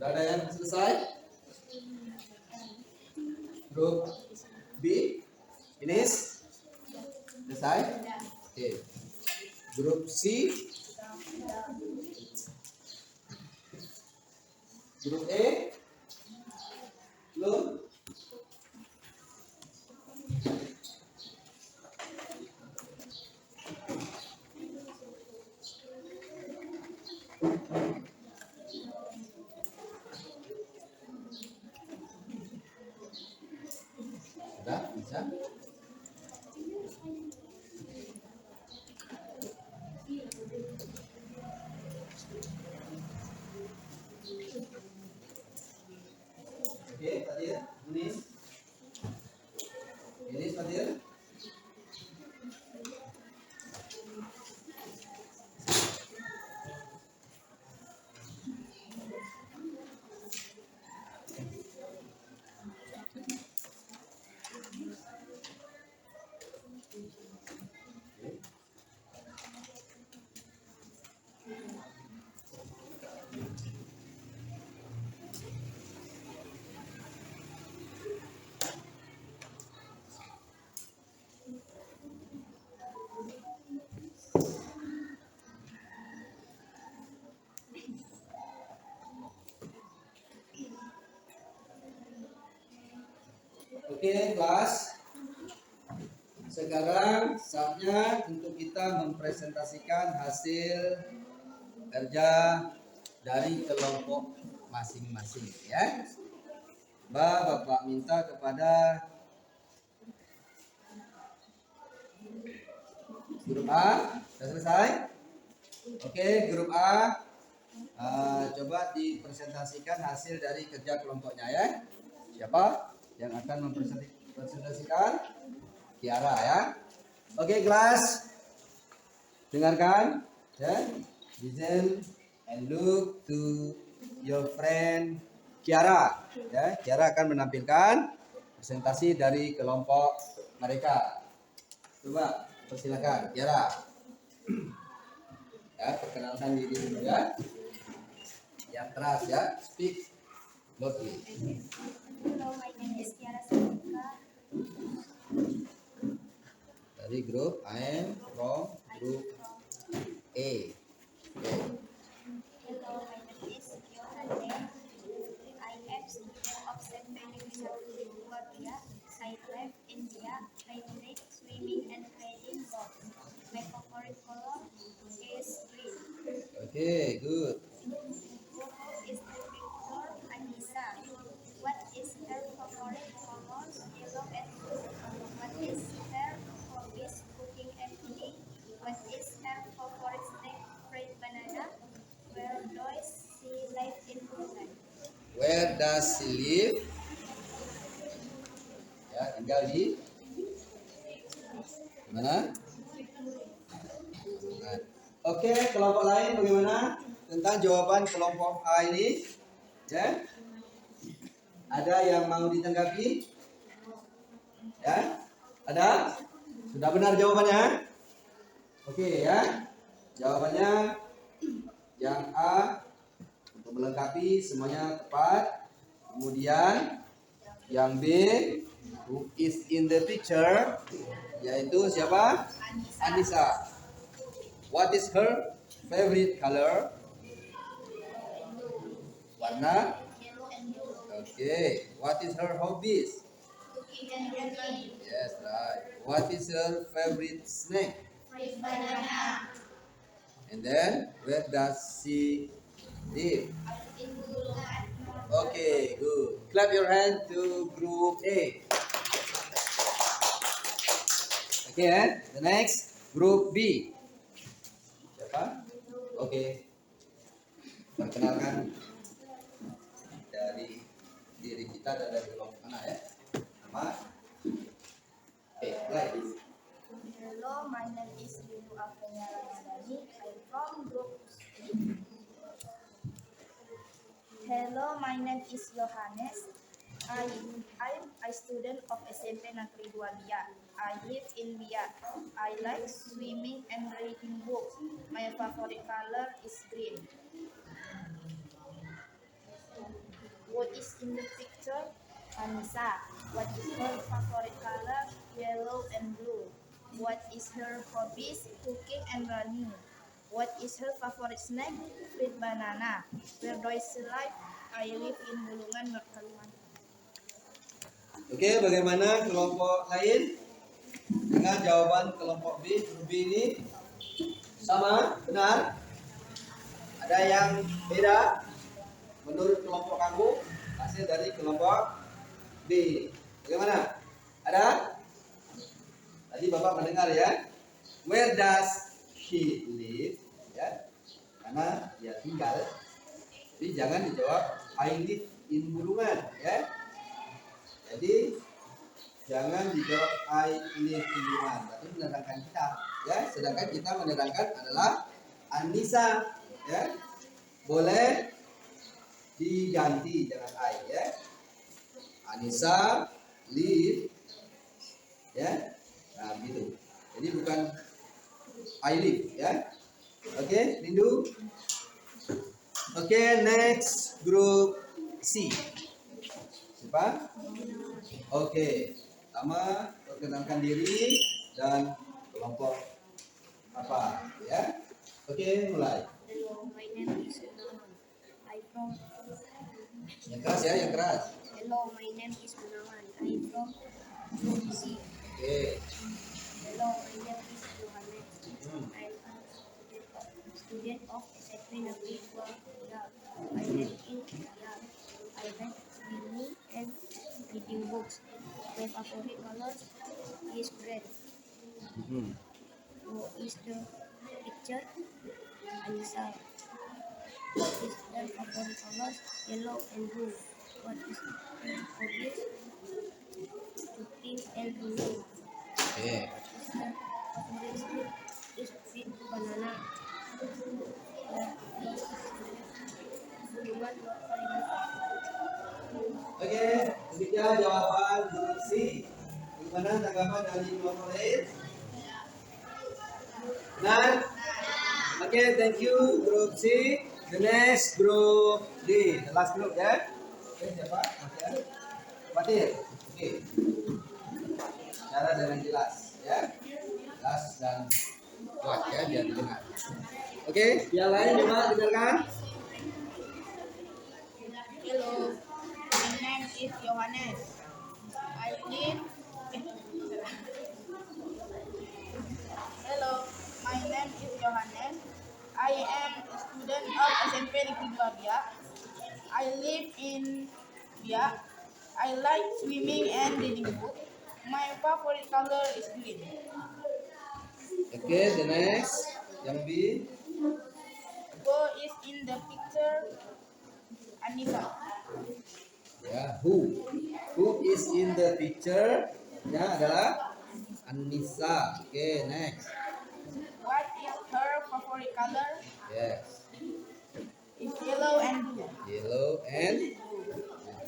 Sudah ada yang selesai? Grup B, finish? Selesai? Oke. Grup C, grup E, belum? Sudah bisa? Oke, Fadil, tulis. Tulis, Fadil. Oke, kelas. Sekarang saatnya untuk kita mempresentasikan hasil kerja dari kelompok masing-masing, ya. Bapak minta kepada grup A, sudah selesai? Oke, grup A, coba dipresentasikan hasil dari kerja kelompoknya, ya. Siapa yang akan mempresentasikan? Tiara, ya. Oke, kelas, dengarkan, ya. Listen and look to your friend Kiara, ya. Kiara akan menampilkan presentasi dari kelompok mereka. Coba persilakan Kiara. Ya, perkenalkan diri dulu, ya. Yang keras, ya. Speak loudly. Hello, my name is Kiara Sanika. Dari grup I am from group A. Okay. Hello, my name is Yohane. I am student of St. Benedict Guardia. I live in India. I like swimming and riding boat. My favorite color is green. Okay, good. Who is the picture? Anissa. What is her favorite colors? Yellow and blue. What is her hobbies? Cooking and cleaning. What is her favorite snack? Fried banana. Where does she live in Brunei? Where does she live? Ya, tinggal di mana? Nah, oke, kelompok lain bagaimana tentang jawaban kelompok A ini? Ya, ada yang mau ditanggapi? Ya, ada? Sudah benar jawabannya? Oke, ya. Jawabannya yang A untuk melengkapi semuanya tepat. Kemudian yang B, who is in the picture, yaitu siapa? Anissa. What is her favorite color? Warna? Okay. What is her hobbies? Cooking and cleaning. Yes, right. What is her favorite snack? Fried banana. And then, where does she live? In Brunei. Okay, good. Clap your hand to group A. Okay, the next group B. Siapa? Oke. Perkenalkan dari diri kita dan dari kelompok mana, ya? Nama? Mulai. Hello, my name is Lulu Afrina Ramadhani. I'm from group C. Hello, my name is Johannes. I'm a student of SMP Negeri Guardia. I live in Biak. I like swimming and reading books. My favorite color is green. What is in the picture? Anissa. What is her favorite color? Yellow and blue. What is her hobbies? Cooking and running. What is her favorite snack? Fruit banana. Where does she live? I live in Bulungan, North Kalimantan. Oke, bagaimana kelompok lain dengan jawaban kelompok B? B ini sama, benar? Ada yang beda menurut kelompok kamu hasil dari kelompok B? Bagaimana? Ada? Tadi Bapak mendengar ya. Where does she live? Ya, karena dia tinggal. Jadi jangan dijawab I live in Bulungan, ya. Jadi jangan dijawab I live in Bulungan. Tapi menerangkan kita, ya. Sedangkan kita menerangkan adalah Anissa, ya. Boleh diganti dengan I, ya. Anissa live, ya. Nah, gitu. Jadi bukan I live, ya. Oke, Rindu. Oke, next group C. Siapa? Oke, pertama perkenalkan diri dan kelompok apa, ya. Oke, mulai. Hello, my name is Gunawan. I'm from. Yang keras ya, yang keras. Hello, my name is Gunawan. I'm from Sulawesi. Oke. Hello, my name is Johannes. I'm a student of SMP Negeri 2 Riyadh. I live in Riyadh. I like swimming and reading books. My favorite color is red. Who is the picture? Anissa. What is their favorite colors? Yellow and blue. What is their hobbies? Cooking and running. Oke. Favorite fruit is sweet banana. Bulungan, North Kalimantan. Oke, demikian jawaban group C. Bagaimana tanggapan dari kelompok lain? Benar? Oke, thank you group C. The next group D, the last group, ya. Oke, siapa? Fatir. Oke. Cara dengan jelas, ya. Jelas dan kuat, ya, biar didengar. Oke, yang lain coba dengarkan. Hello, my name is Johannes. I live. Hello, my name is Johannes. I am a student of SMP Negeri 2 Biak. I live in Biak. I like swimming and reading book. My favorite color is green. Oke, the next yang B. Who is in the picture? Anissa. Ya, who is in the picture? Ya, adalah Anissa. Oke, next. What is her favorite color? Yes, It's yellow and blue. yellow and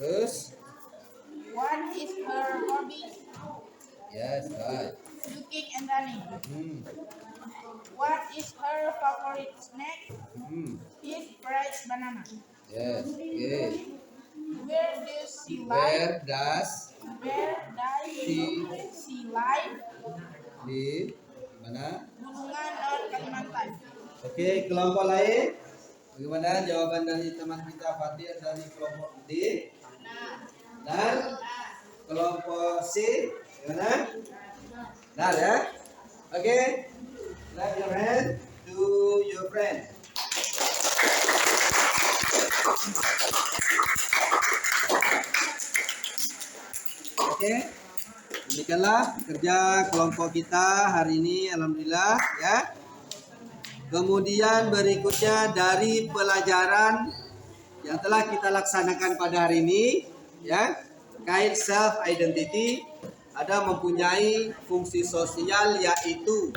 terus. What is her hobby? Yes, right. Cooking and running. Hmm. What is her favorite snack? It's fried banana. Yes. Okay. Where does she live? Where does Where does she live? di mana? Bulungan, North Kalimantan. Oke, kelompok lain. Bagaimana jawaban dari teman kita Fatir dari kelompok D? Dan kelompok C gimana? Benar ya? Oke. Clap your hand to your friend. Oke. Demikianlah kerja kelompok kita hari ini, alhamdulillah ya. Kemudian berikutnya dari pelajaran yang telah kita laksanakan pada hari ini ya, terkait self identity ada mempunyai fungsi sosial yaitu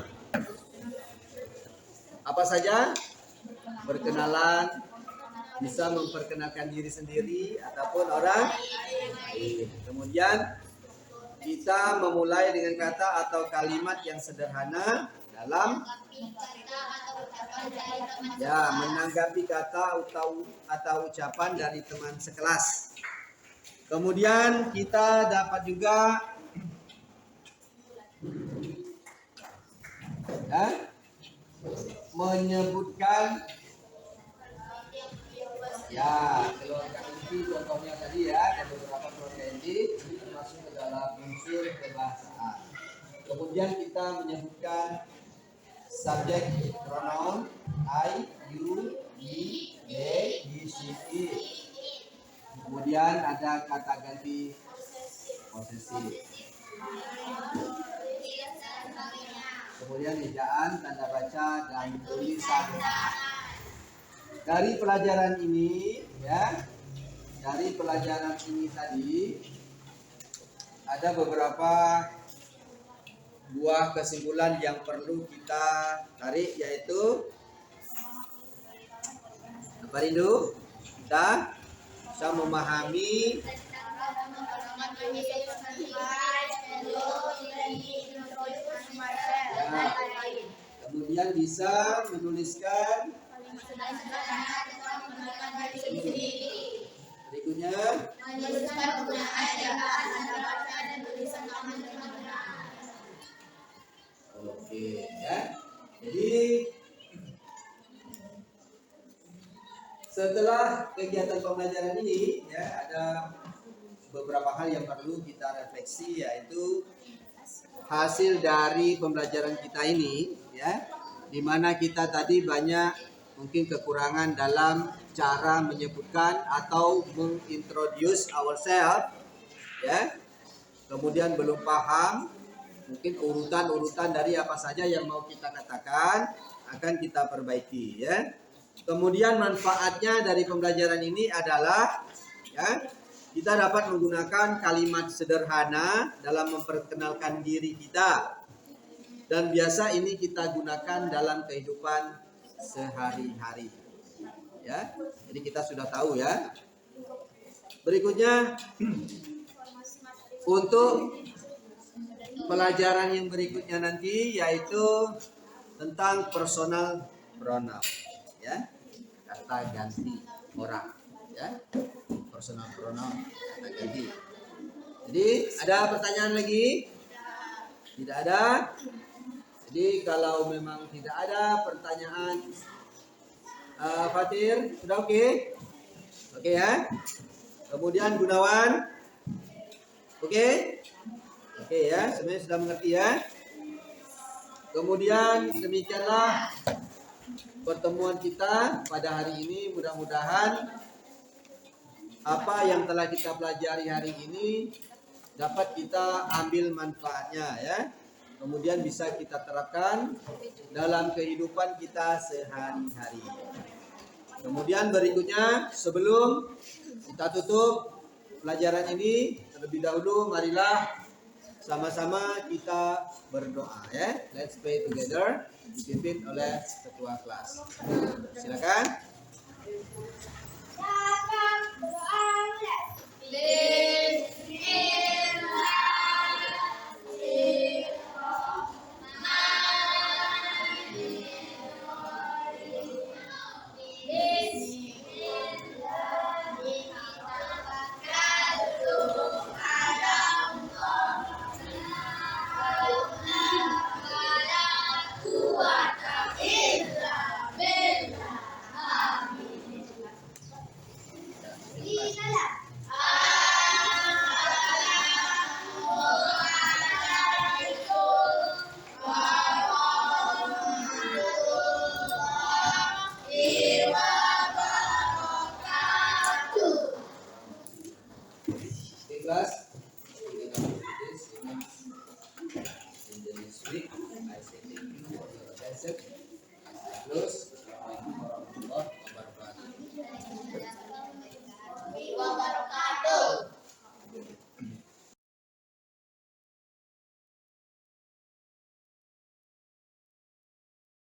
apa saja? Berkenalan, bisa memperkenalkan diri sendiri ataupun orang lain. Kemudian kita memulai dengan kata atau kalimat yang sederhana dalam menanggapi kata atau ucapan dari teman sekelas. Kemudian kita dapat juga ya, menyebutkan ya keluarga inti contohnya tadi ya, ada beberapa keluarga inti ini termasuk ke dalam unsur kebahasaan. Kemudian kita menyebutkan subjek pronoun I, you, he, they, he, she, it. Kemudian ada kata ganti posesif. Kemudian ejaan, tanda baca, dan tulisan. Dari pelajaran ini, ya, dari pelajaran ini tadi ada beberapa buah kesimpulan yang perlu kita tarik, yaitu apa Rindu? Kita bisa memahami ya, kemudian bisa menuliskan berikutnya oke ya. Jadi setelah kegiatan pembelajaran ini ya, ada beberapa hal yang perlu kita refleksi, yaitu hasil dari pembelajaran kita ini ya, di mana kita tadi banyak mungkin kekurangan dalam cara menyebutkan atau mengintroduce ourselves ya. Kemudian belum paham mungkin urutan-urutan dari apa saja yang mau kita katakan, akan kita perbaiki ya. Kemudian manfaatnya dari pembelajaran ini adalah ya, kita dapat menggunakan kalimat sederhana dalam memperkenalkan diri kita, dan biasa ini kita gunakan dalam kehidupan sehari-hari ya. Jadi kita sudah tahu ya. Berikutnya untuk pelajaran yang berikutnya nanti, yaitu tentang personal pronoun ya, kata ganti orang ya, personal pronoun kata ganti. Jadi ada pertanyaan lagi? Tidak ada. Jadi kalau memang tidak ada pertanyaan, Fatir sudah oke? Oke ya. Kemudian Gunawan, oke? Oke ya, semuanya sudah mengerti ya. Kemudian demikianlah pertemuan kita pada hari ini. Mudah-mudahan apa yang telah kita pelajari hari ini dapat kita ambil manfaatnya ya. Kemudian bisa kita terapkan dalam kehidupan kita sehari-hari. Kemudian berikutnya, sebelum kita tutup pelajaran ini, terlebih dahulu marilah sama-sama kita berdoa ya. Let's pray together, dipimpin oleh ketua kelas. Silakan. Bismillahirrahmanirrahim.